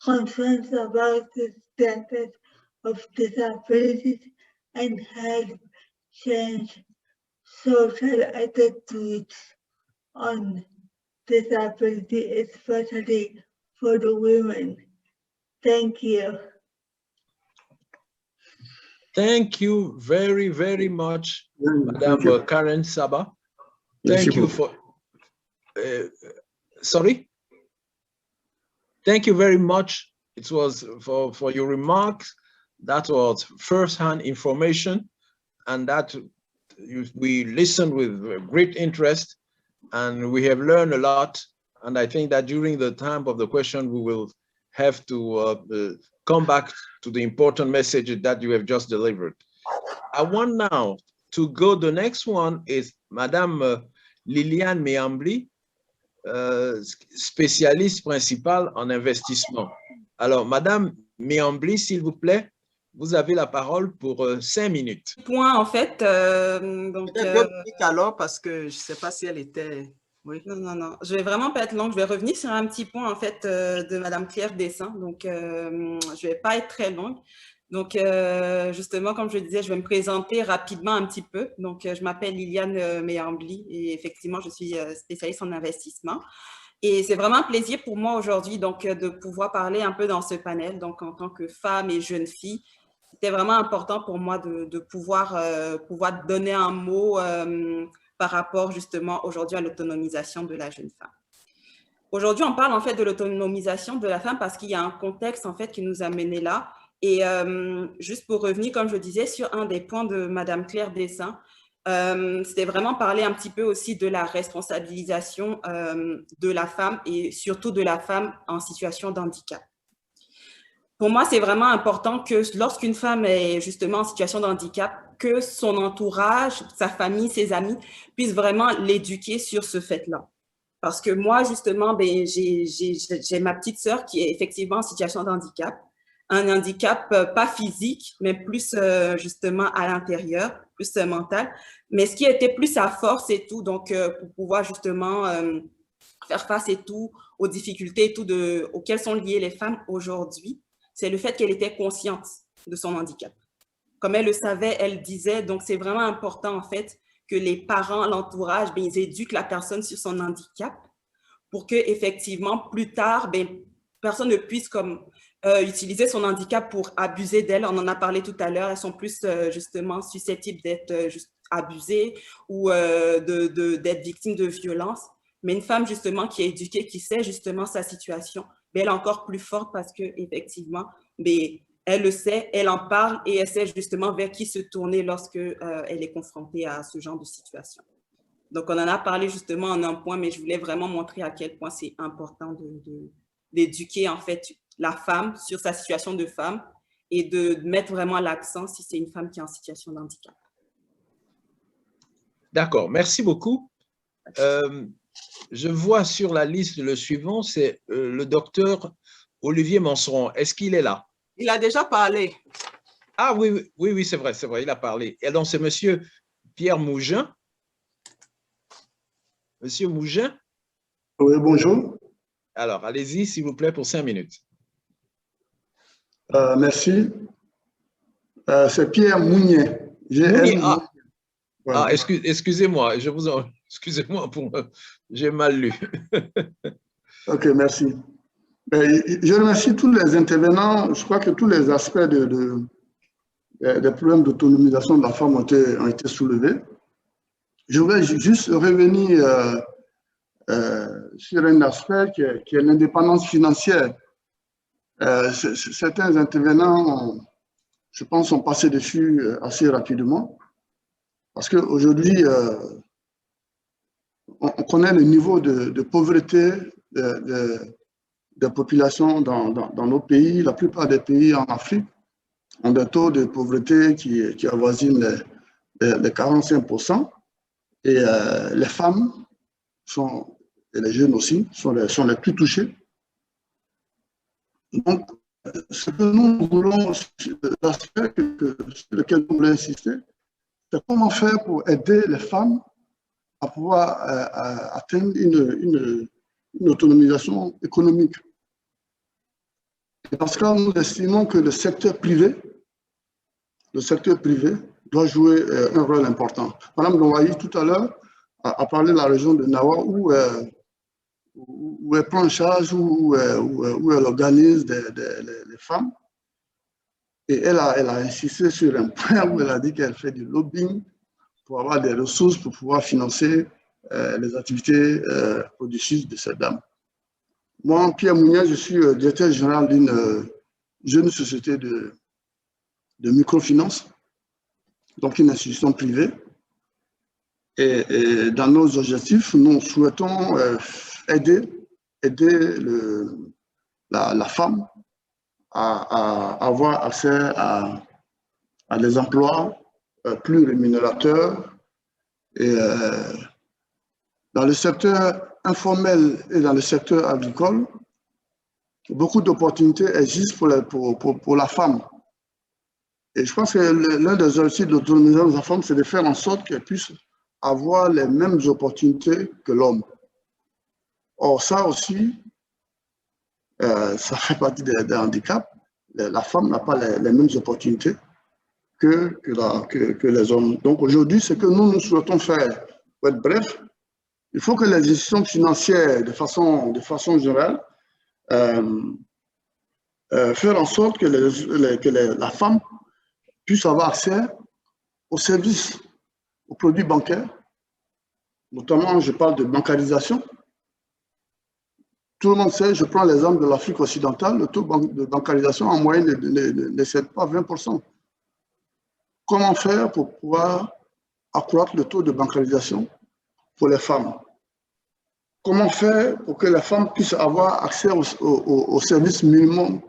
concerns about the status of disabilities and help change social attitudes on disability, especially for the women. Thank you. Thank you very, very much, Madame Karen Saba. Thank you for, sorry? Thank you very much. It was for your remarks. That was first-hand information, and that we listened with great interest, and we have learned a lot. And I think that during the time of the question, we will have to come back to the important message that you have just delivered. I want now to go, the next one is Madame Liliane Méambli, spécialiste principale en investissement. Alors, Madame Méambli, s'il vous plaît, vous avez la parole pour 5 minutes. Point, en fait, donc... alors, parce que je ne sais pas si elle était... Oui. Non. Je vais vraiment pas être longue. Je vais revenir sur un petit point, en fait, de Madame Claire Dessin. Donc, je vais pas être très longue. Donc, justement, comme je le disais, je vais me présenter rapidement un petit peu. Donc, je m'appelle Liliane Méambli et effectivement, je suis spécialiste en investissement. Et c'est vraiment un plaisir pour moi aujourd'hui donc de pouvoir parler un peu dans ce panel. Donc, en tant que femme et jeune fille, c'était vraiment important pour moi de pouvoir donner un mot par rapport justement aujourd'hui à l'autonomisation de la jeune femme. Aujourd'hui, on parle en fait de l'autonomisation de la femme parce qu'il y a un contexte en fait qui nous a menés là. Et juste pour revenir, comme je le disais, sur un des points de Madame Claire Dessin, c'était vraiment parler un petit peu aussi de la responsabilisation de la femme et surtout de la femme en situation de handicap. Pour moi, c'est vraiment important que lorsqu'une femme est justement en situation de handicap, que son entourage, sa famille, ses amis puissent vraiment l'éduquer sur ce fait-là. Parce que moi, justement, j'ai ma petite sœur qui est effectivement en situation de handicap. Un handicap pas physique, mais plus justement à l'intérieur, plus mental. Mais ce qui était plus sa force et tout, donc pour pouvoir justement faire face et tout aux difficultés et tout auxquelles sont liées les femmes aujourd'hui, c'est le fait qu'elle était consciente de son handicap. Comme elle le savait, elle disait, donc c'est vraiment important en fait que les parents, l'entourage, ils éduquent la personne sur son handicap pour que effectivement plus tard, personne ne puisse comme utiliser son handicap pour abuser d'elle. On en a parlé tout à l'heure, elles sont plus justement susceptibles d'être abusées ou d'être victimes de violences. Mais une femme justement qui est éduquée, qui sait justement sa situation, elle est encore plus forte parce qu'effectivement, elle le sait, elle en parle et elle sait justement vers qui se tourner lorsque elle est confrontée à ce genre de situation. Donc, on en a parlé justement en un point, mais je voulais vraiment montrer à quel point c'est important d'éduquer en fait la femme sur sa situation de femme et de mettre vraiment l'accent si c'est une femme qui est en situation de handicap. D'accord, merci beaucoup. Je vois sur la liste le suivant, c'est le docteur Olivier Manseron. Est-ce qu'il est là? Il a déjà parlé. Ah oui, c'est vrai, il a parlé. Et donc, c'est monsieur Pierre Mougin. Monsieur Mougin? Oui, bonjour. Alors, allez-y, s'il vous plaît, pour 5 minutes. Merci. C'est Pierre Mougnet. Excusez-moi, excusez-moi, j'ai mal lu. Ok, merci. Je remercie tous les intervenants. Je crois que tous les aspects des problèmes d'autonomisation de la femme ont été soulevés. Je voudrais juste revenir sur un aspect qui est l'indépendance financière. Certains intervenants, je pense, sont passés dessus assez rapidement, parce qu'aujourd'hui, on connaît le niveau de pauvreté des populations dans nos pays. La plupart des pays en Afrique ont des taux de pauvreté qui avoisinent les 45%. Et les femmes et les jeunes aussi sont les plus touchés. Donc, ce que nous voulons, l'aspect sur lequel nous voulons insister, c'est comment faire pour aider les femmes à pouvoir atteindre une autonomisation économique. Et dans ce cas, nous estimons que le secteur privé doit jouer un rôle important. Madame Gouaï, tout à l'heure, a parlé de la région de Nawa où elle prend en charge, où elle organise les femmes. Et elle a insisté sur un point où elle a dit qu'elle fait du lobbying pour avoir des ressources pour pouvoir financer les activités productives de cette dame. Moi, Pierre Mounier, je suis directeur général d'une jeune société de microfinance, donc une institution privée. Et dans nos objectifs, nous souhaitons aider la femme à avoir accès à des emplois plus rémunérateurs. Et dans le secteur informel et dans le secteur agricole, beaucoup d'opportunités existent pour la femme. Et je pense que l'un des objectifs de l'autonomisation de la femme, c'est de faire en sorte qu'elle puisse avoir les mêmes opportunités que l'homme. Or, ça aussi, ça fait partie des handicaps. La femme n'a pas les mêmes opportunités que les hommes. Donc aujourd'hui, ce que nous souhaitons faire, pour être bref, il faut que les institutions financières, de façon générale, faire en sorte que la femme puisse avoir accès aux services, aux produits bancaires. Notamment, je parle de bancarisation. Tout le monde sait, je prends l'exemple de l'Afrique occidentale, le taux de bancarisation en moyenne n'excède pas 20%. Comment faire pour pouvoir accroître le taux de bancarisation pour les femmes? Comment faire pour que les femmes puissent avoir accès aux services minimums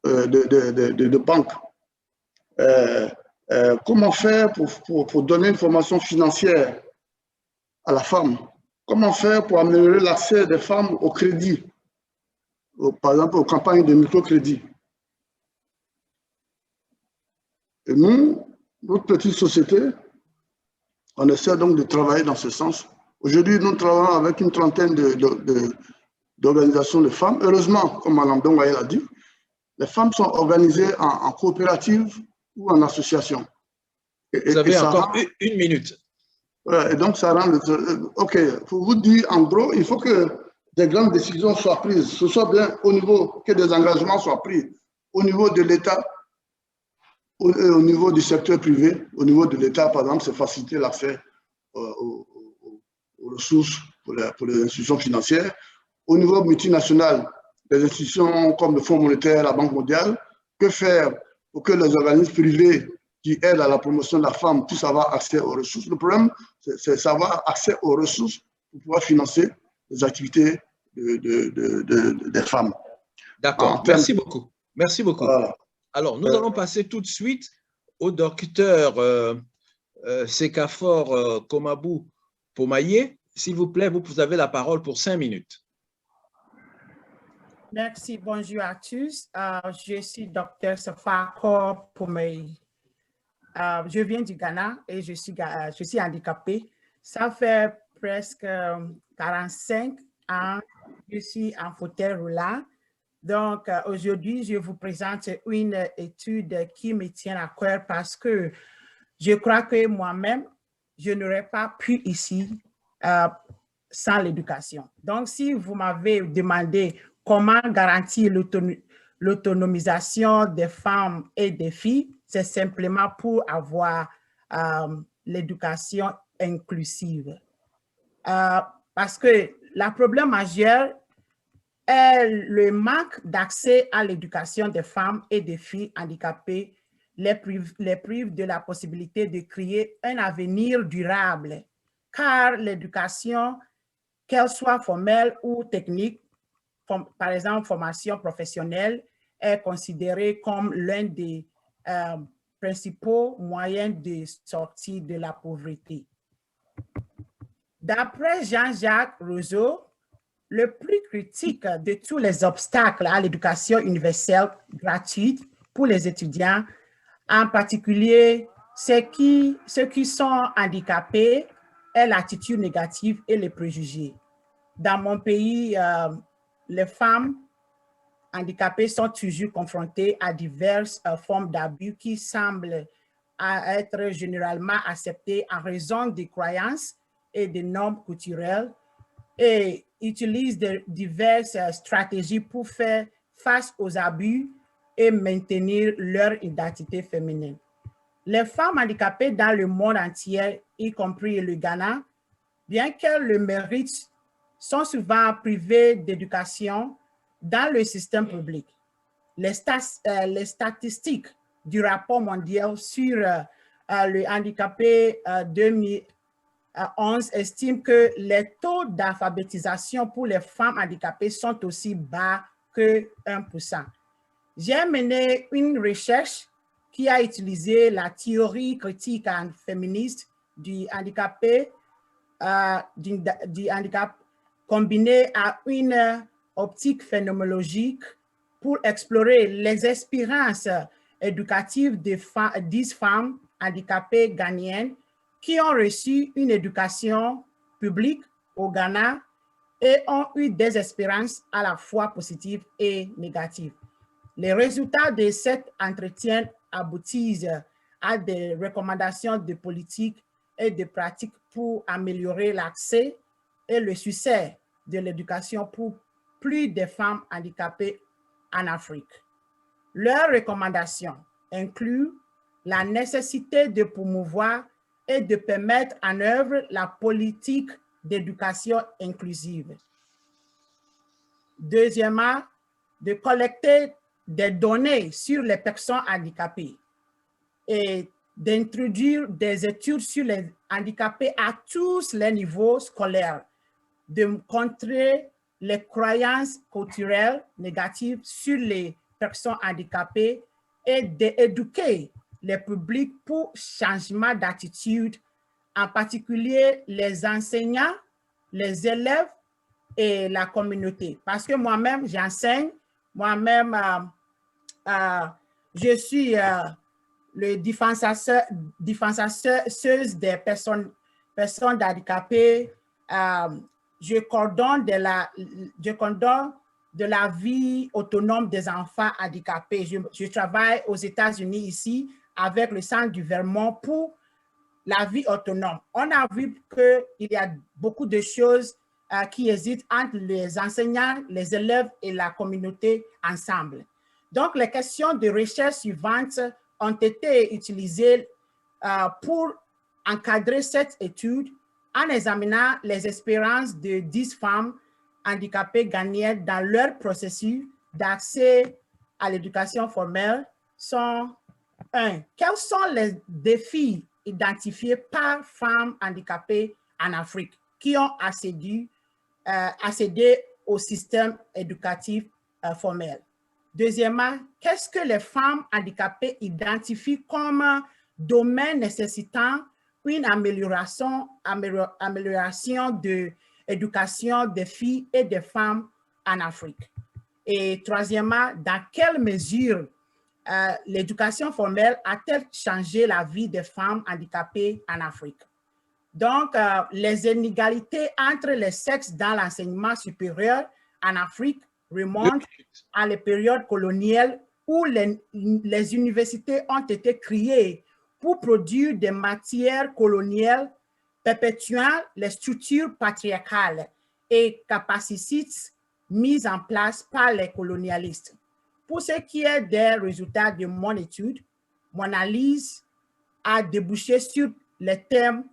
de banque? Comment faire pour donner une formation financière à la femme? Comment faire pour améliorer l'accès des femmes au crédit, par exemple aux campagnes de microcrédit? Et nous, notre petite société, on essaie donc de travailler dans ce sens. Aujourd'hui, nous travaillons avec une trentaine d'organisations de femmes. Heureusement, comme Mme Dongwaye l'a dit, les femmes sont organisées en coopérative ou en association. Vous avez encore une minute. Et donc, ça rend OK, pour vous dire, en gros, il faut que des grandes décisions soient prises. Ce soit bien au niveau, que des engagements soient pris au niveau de l'État, au niveau du secteur privé. Au niveau de l'État, par exemple, c'est faciliter l'accès aux ressources pour les institutions financières. Au niveau multinational, les institutions comme le Fonds monétaire, la Banque mondiale, que faire pour que les organismes privés qui aident à la promotion de la femme puissent avoir accès aux ressources? Le problème, c'est avoir accès aux ressources pour pouvoir financer les activités des femmes. D'accord, merci beaucoup. Merci beaucoup. Alors, nous allons passer tout de suite au docteur Sekafor Komabou Pomaye. S'il vous plaît, vous avez la parole pour 5 minutes. Merci, bonjour à tous. Je suis docteur Sekafor Pomaye. Je viens du Ghana et je suis handicapée. Ça fait presque 45 ans que je suis en fauteuil roulant. Donc, aujourd'hui, je vous présente une étude qui me tient à cœur parce que je crois que moi-même, je n'aurais pas pu ici sans l'éducation. Donc, si vous m'avez demandé comment garantir l'autonomisation des femmes et des filles, c'est simplement pour avoir l'éducation inclusive. Parce que la problème majeur est le manque d'accès à l'éducation des femmes et des filles handicapées, les prive de la possibilité de créer un avenir durable, car l'éducation, qu'elle soit formelle ou technique, par exemple formation professionnelle, est considérée comme l'un des principaux moyens de sortie de la pauvreté. D'après Jean-Jacques Rousseau, le plus critique de tous les obstacles à l'éducation universelle gratuite pour les étudiants, en particulier ceux qui sont handicapés, est l'attitude négative et les préjugés. Dans mon pays, les femmes handicapées sont toujours confrontées à diverses formes d'abus qui semblent être généralement acceptées en raison des croyances et des normes culturelles et utilisent diverses stratégies pour faire face aux abus et maintenir leur identité féminine. Les femmes handicapées dans le monde entier, y compris le Ghana, bien qu'elles le méritent, sont souvent privées d'éducation dans le système public. Les statistiques du rapport mondial sur le handicapé 2011 estiment que les taux d'alphabétisation pour les femmes handicapées sont aussi bas que 1%. J'ai mené une recherche qui a utilisé la théorie critique féministe du handicapé, du handicap combinée à une optique phénoménologique pour explorer les expériences éducatives de 10 femmes handicapées ghanéennes qui ont reçu une éducation publique au Ghana et ont eu des expériences à la fois positives et négatives. Les résultats de cet entretien aboutissent à des recommandations de politiques et de pratiques pour améliorer l'accès et le succès de l'éducation pour plus de femmes handicapées en Afrique. Leurs recommandations incluent la nécessité de promouvoir et de permettre en œuvre la politique d'éducation inclusive. Deuxièmement, de collecter des données sur les personnes handicapées et d'introduire des études sur les handicapés à tous les niveaux scolaires, de contrer les croyances culturelles négatives sur les personnes handicapées et d'éduquer les publics pour changement d'attitude, en particulier les enseignants, les élèves et la communauté. Parce que moi-même, j'enseigne, moi-même, je suis le défenseur des personnes handicapées. Je coordonne de la vie autonome des enfants handicapés. Je travaille aux États-Unis ici avec le Centre du Vermont pour la vie autonome. On a vu qu'il y a beaucoup de choses qui hésitent entre les enseignants, les élèves et la communauté ensemble. Donc, les questions de recherche suivantes ont été utilisées pour encadrer cette étude en examinant les expériences de 10 femmes handicapées ghanéennes dans leur processus d'accès à l'éducation formelle sont 1. Quels sont les défis identifiés par femmes handicapées en Afrique qui ont accédé au système éducatif formel? Deuxièmement, qu'est-ce que les femmes handicapées identifient comme domaine nécessitant une amélioration de l'éducation des filles et des femmes en Afrique? Et troisièmement, dans quelle mesure l'éducation formelle a-t-elle changé la vie des femmes handicapées en Afrique? Donc, les inégalités entre les sexes dans l'enseignement supérieur en Afrique remontent à la période coloniale où les universités ont été créées pour produire des matières coloniales perpétuant les structures patriarcales et capacitistes mises en place par les colonialistes. Pour ce qui est des résultats de mon étude, mon analyse a débouché sur les thèmes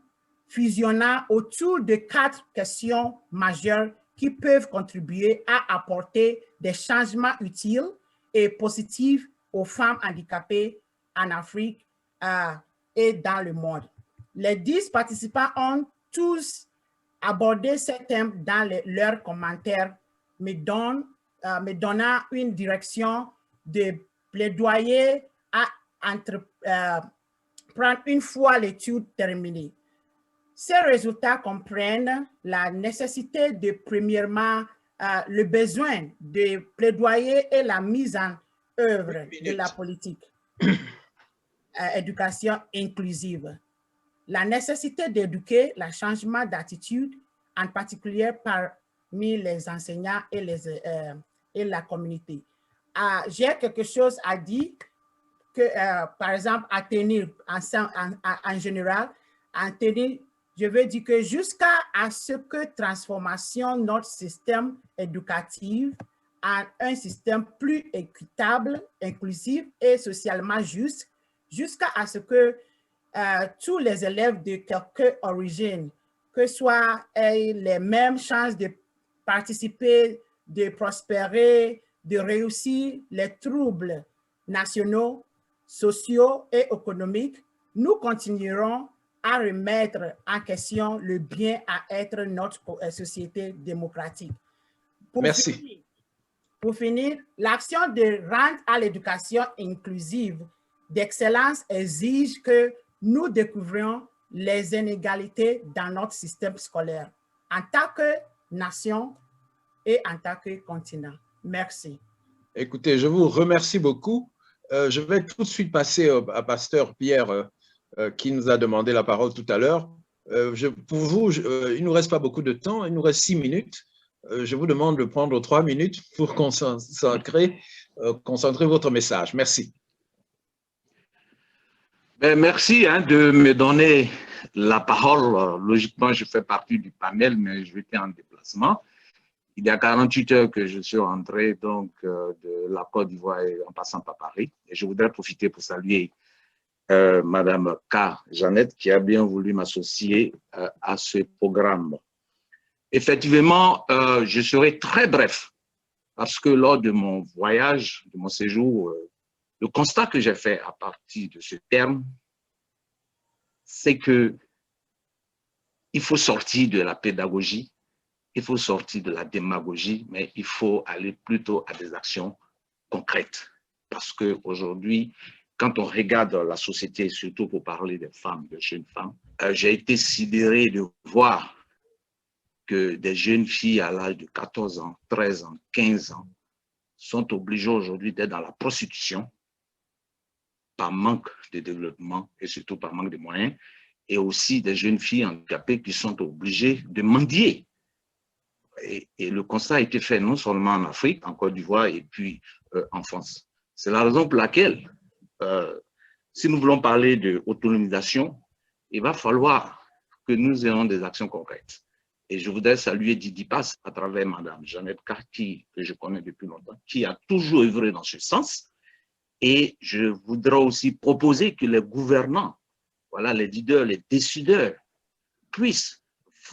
fusionnant autour de 4 questions majeures qui peuvent contribuer à apporter des changements utiles et positifs aux femmes handicapées en Afrique et dans le monde. Les 10 participants ont tous abordé ce thème dans leurs commentaires, me donnant une direction de plaidoyer à prendre une fois l'étude terminée. Ces résultats comprennent la nécessité de, premièrement, le besoin de plaidoyer et la mise en œuvre de la politique éducation inclusive, la nécessité d'éduquer le changement d'attitude, en particulier parmi les enseignants et la communauté. J'ai quelque chose à dire que, par exemple, à tenir en général, à tenir, je veux dire que jusqu'à ce que transformation notre système éducatif en un système plus équitable, inclusif et socialement juste, jusqu'à ce que tous les élèves de quelque origine, que ce soit les mêmes chances de participer, de prospérer, de réussir les troubles nationaux, sociaux et économiques, nous continuerons à remettre en question le bien à être notre société démocratique. Merci. Pour finir, l'action de rendre à l'éducation inclusive d'excellence exige que nous découvrions les inégalités dans notre système scolaire en tant que nation et en tant que continent. Merci. Écoutez, je vous remercie beaucoup. Je vais tout de suite passer à Pasteur Pierre qui nous a demandé la parole tout à l'heure. Pour vous, il ne nous reste pas beaucoup de temps, il nous reste 6 minutes. Je vous demande de prendre 3 minutes pour concentrer votre message. Merci. Merci de me donner la parole. Logiquement, je fais partie du panel, mais j'étais en déplacement. Il y a 48 heures que je suis rentré donc, de la Côte d'Ivoire en passant par Paris. Et je voudrais profiter pour saluer Madame K. Jeannette qui a bien voulu m'associer à ce programme. Effectivement, je serai très bref parce que lors de mon voyage, de mon séjour, le constat que j'ai fait à partir de ce terme, c'est que il faut sortir de la pédagogie, il faut sortir de la démagogie, mais il faut aller plutôt à des actions concrètes. Parce qu'aujourd'hui, quand on regarde la société, surtout pour parler des femmes, des jeunes femmes, j'ai été sidéré de voir que des jeunes filles à l'âge de 14 ans, 13 ans, 15 ans sont obligées aujourd'hui d'être dans la prostitution par manque de développement et surtout par manque de moyens, et aussi des jeunes filles handicapées qui sont obligées de mendier. Et le constat a été fait non seulement en Afrique, en Côte d'Ivoire et puis en France. C'est la raison pour laquelle, si nous voulons parler d'autonomisation, il va falloir que nous ayons des actions concrètes. Et je voudrais saluer Didi Pass à travers Madame Jeannette Carty, que je connais depuis longtemps, qui a toujours œuvré dans ce sens. Et je voudrais aussi proposer que les gouvernants, voilà, les leaders, les décideurs, puissent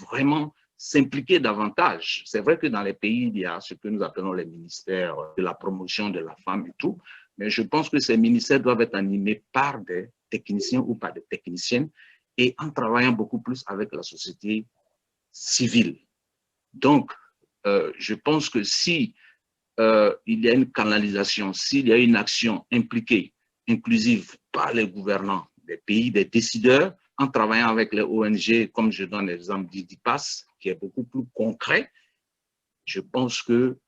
vraiment s'impliquer davantage. C'est vrai que dans les pays, il y a ce que nous appelons les ministères de la promotion de la femme et tout, mais je pense que ces ministères doivent être animés par des techniciens ou par des techniciennes et en travaillant beaucoup plus avec la société civile. Donc, je pense que si il y a une canalisation, s'il y a une action impliquée, inclusive par les gouvernants des pays, des décideurs, en travaillant avec les ONG, comme je donne l'exemple d'IDIPAS, qui est beaucoup plus concret, je pense que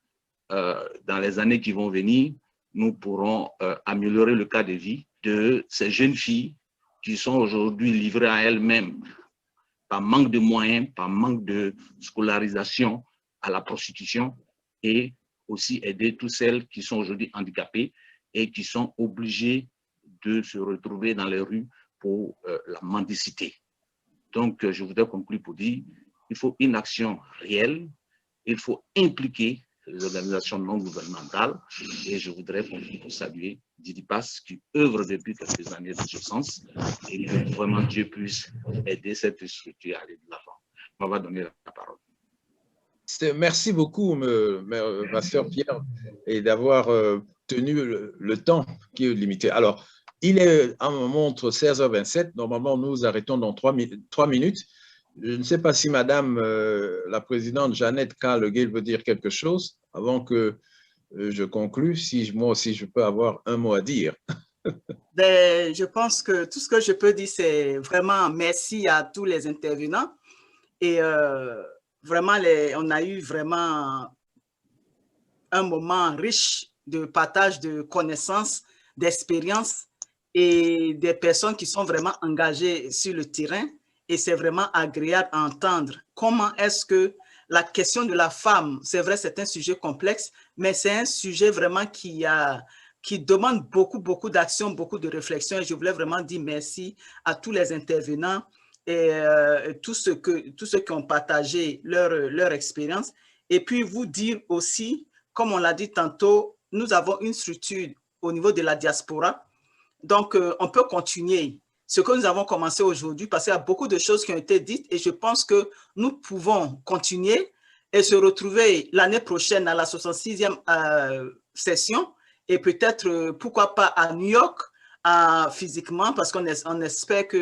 dans les années qui vont venir, nous pourrons améliorer le cas de vie de ces jeunes filles qui sont aujourd'hui livrées à elles-mêmes par manque de moyens, par manque de scolarisation à la prostitution, et aussi aider toutes celles qui sont aujourd'hui handicapées et qui sont obligées de se retrouver dans les rues pour la mendicité. Donc, je voudrais conclure pour dire qu'il faut une action réelle, il faut impliquer les organisations non gouvernementales, et je voudrais conclure pour saluer Didi Pass qui œuvre depuis quelques années dans ce sens, et que vraiment Dieu puisse aider cette structure à aller de l'avant. On va donner la parole. Merci beaucoup, ma sœur Pierre, et d'avoir tenu le temps qui est limité. Alors, il est à ma montre 16h27. Normalement, nous arrêtons dans 3 minutes. Je ne sais pas si Madame la présidente Jeannette K. Leguel veut dire quelque chose avant que je conclue, si moi aussi je peux avoir un mot à dire. Ben, je pense que tout ce que je peux dire, c'est vraiment merci à tous les intervenants. Et vraiment, on a eu vraiment un moment riche de partage de connaissances, d'expériences et des personnes qui sont vraiment engagées sur le terrain. Et c'est vraiment agréable à entendre comment est-ce que la question de la femme, c'est vrai, c'est un sujet complexe, mais c'est un sujet vraiment qui demande beaucoup d'action, beaucoup de réflexion. Et je voulais vraiment dire merci à tous les intervenants et tous ceux qui ont partagé leur expérience. Et puis vous dire aussi, comme on l'a dit tantôt, nous avons une structure au niveau de la diaspora. Donc, on peut continuer ce que nous avons commencé aujourd'hui parce qu'il y a beaucoup de choses qui ont été dites et je pense que nous pouvons continuer et se retrouver l'année prochaine à la 66e session et peut-être, pourquoi pas à New York physiquement parce qu'on espère que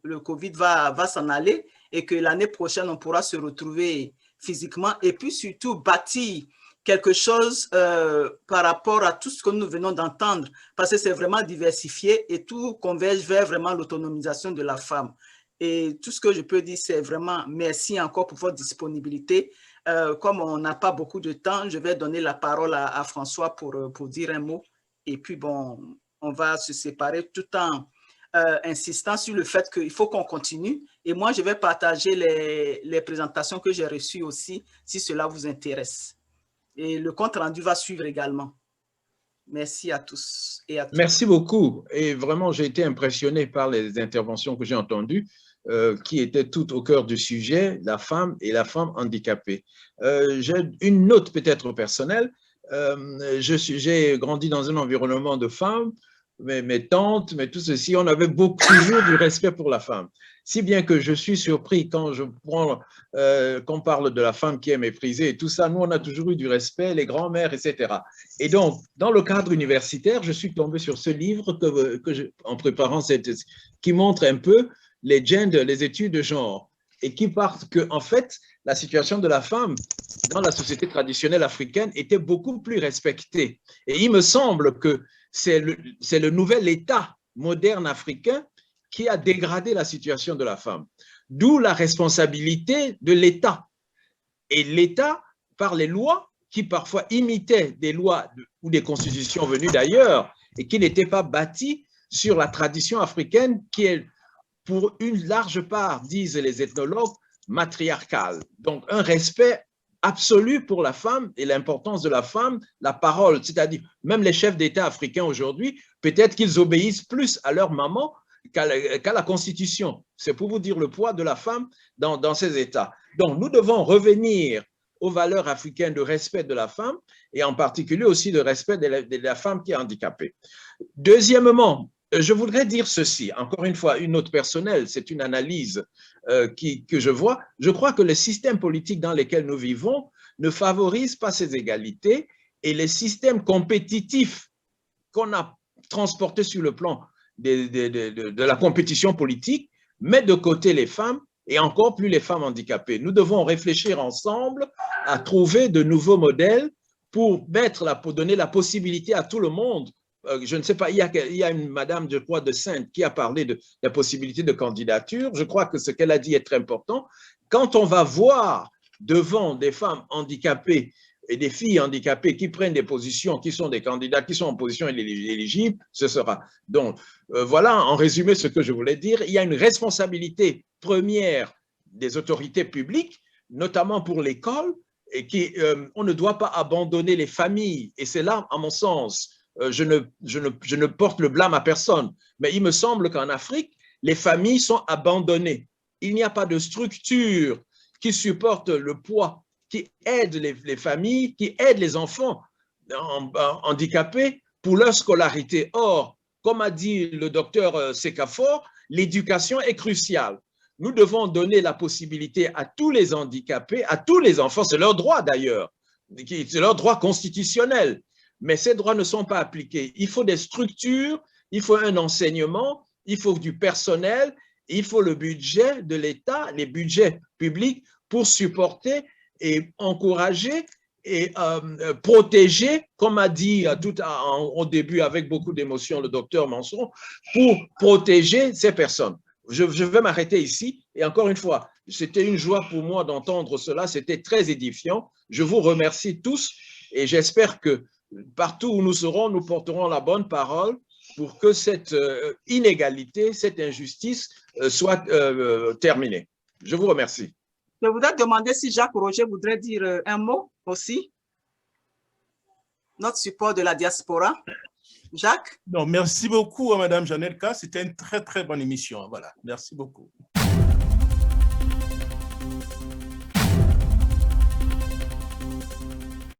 le Covid va s'en aller et que l'année prochaine, on pourra se retrouver physiquement et puis surtout bâtir quelque chose par rapport à tout ce que nous venons d'entendre, parce que c'est vraiment diversifié et tout converge vers vraiment l'autonomisation de la femme. Et tout ce que je peux dire, c'est vraiment merci encore pour votre disponibilité. Comme on n'a pas beaucoup de temps, je vais donner la parole à François pour dire un mot. Et puis, bon, on va se séparer tout en insistant sur le fait qu'il faut qu'on continue. Et moi, je vais partager les présentations que j'ai reçues aussi, si cela vous intéresse. Et le compte rendu va suivre également. Merci à tous et à toutes. Merci beaucoup. Et vraiment, j'ai été impressionné par les interventions que j'ai entendues, qui étaient toutes au cœur du sujet, la femme et la femme handicapée. J'ai une note peut-être personnelle. J'ai grandi dans un environnement de femmes, mes tantes, mais tout ceci, on avait toujours du respect pour la femme. Si bien que je suis surpris quand qu'on parle de la femme qui est méprisée et tout ça, nous on a toujours eu du respect, les grands-mères, etc. Et donc, dans le cadre universitaire, je suis tombé sur ce livre en préparant qui montre un peu les genders, les études de genre, et qui partent que, en fait, la situation de la femme dans la société traditionnelle africaine était beaucoup plus respectée. Et il me semble que c'est le nouvel État moderne africain qui a dégradé la situation de la femme. D'où la responsabilité de l'État. Et l'État, par les lois, qui parfois imitaient des lois ou des constitutions venues d'ailleurs et qui n'étaient pas bâties sur la tradition africaine qui est, pour une large part, disent les ethnologues, matriarcale. Donc, un respect absolu pour la femme et l'importance de la femme, la parole, c'est-à-dire même les chefs d'État africains aujourd'hui, peut-être qu'ils obéissent plus à leur maman qu'à la Constitution. C'est pour vous dire le poids de la femme dans ces États. Donc, nous devons revenir aux valeurs africaines de respect de la femme et en particulier aussi de respect de la femme qui est handicapée. Deuxièmement, je voudrais dire ceci, encore une fois, une note personnelle, c'est une analyse que je vois. Je crois que les systèmes politiques dans lesquels nous vivons ne favorisent pas ces égalités et les systèmes compétitifs qu'on a transportés sur le plan de la compétition politique mettent de côté les femmes et encore plus les femmes handicapées. Nous devons réfléchir ensemble à trouver de nouveaux modèles pour donner la possibilité à tout le monde. Je ne sais pas, il y a une madame, je crois, de Sainte qui a parlé de la possibilité de candidature. Je crois que ce qu'elle a dit est très important. Quand on va voir devant des femmes handicapées et des filles handicapées qui prennent des positions, qui sont des candidats, qui sont en position éligible, ce sera. Donc, voilà, en résumé, ce que je voulais dire. Il y a une responsabilité première des autorités publiques, notamment pour l'école, et on ne doit pas abandonner les familles. Et c'est là, à mon sens, je ne porte le blâme à personne, mais il me semble qu'en Afrique, les familles sont abandonnées. Il n'y a pas de structure qui supporte le poids, qui aide les familles, qui aide les enfants handicapés pour leur scolarité. Or, comme a dit le docteur Sekafor, l'éducation est cruciale. nous devons donner la possibilité à tous les handicapés, à tous les enfants, c'est leur droit d'ailleurs, c'est leur droit constitutionnel, mais ces droits ne sont pas appliqués. Il faut des structures, il faut un enseignement, il faut du personnel, il faut le budget de l'État, les budgets publics pour supporter et encourager et protéger, comme a dit au début avec beaucoup d'émotion le docteur Manson, pour protéger ces personnes. Je vais m'arrêter ici et encore une fois, c'était une joie pour moi d'entendre cela, c'était très édifiant. Je vous remercie tous et j'espère que partout où nous serons, nous porterons la bonne parole pour que cette inégalité, cette injustice soit terminée. Je vous remercie. Je voudrais demander si Jacques Roger voudrait dire un mot aussi. Notre support de la diaspora. Jacques? Non, merci beaucoup à Madame Jeannette K. C'était une très, très bonne émission. Voilà, merci beaucoup.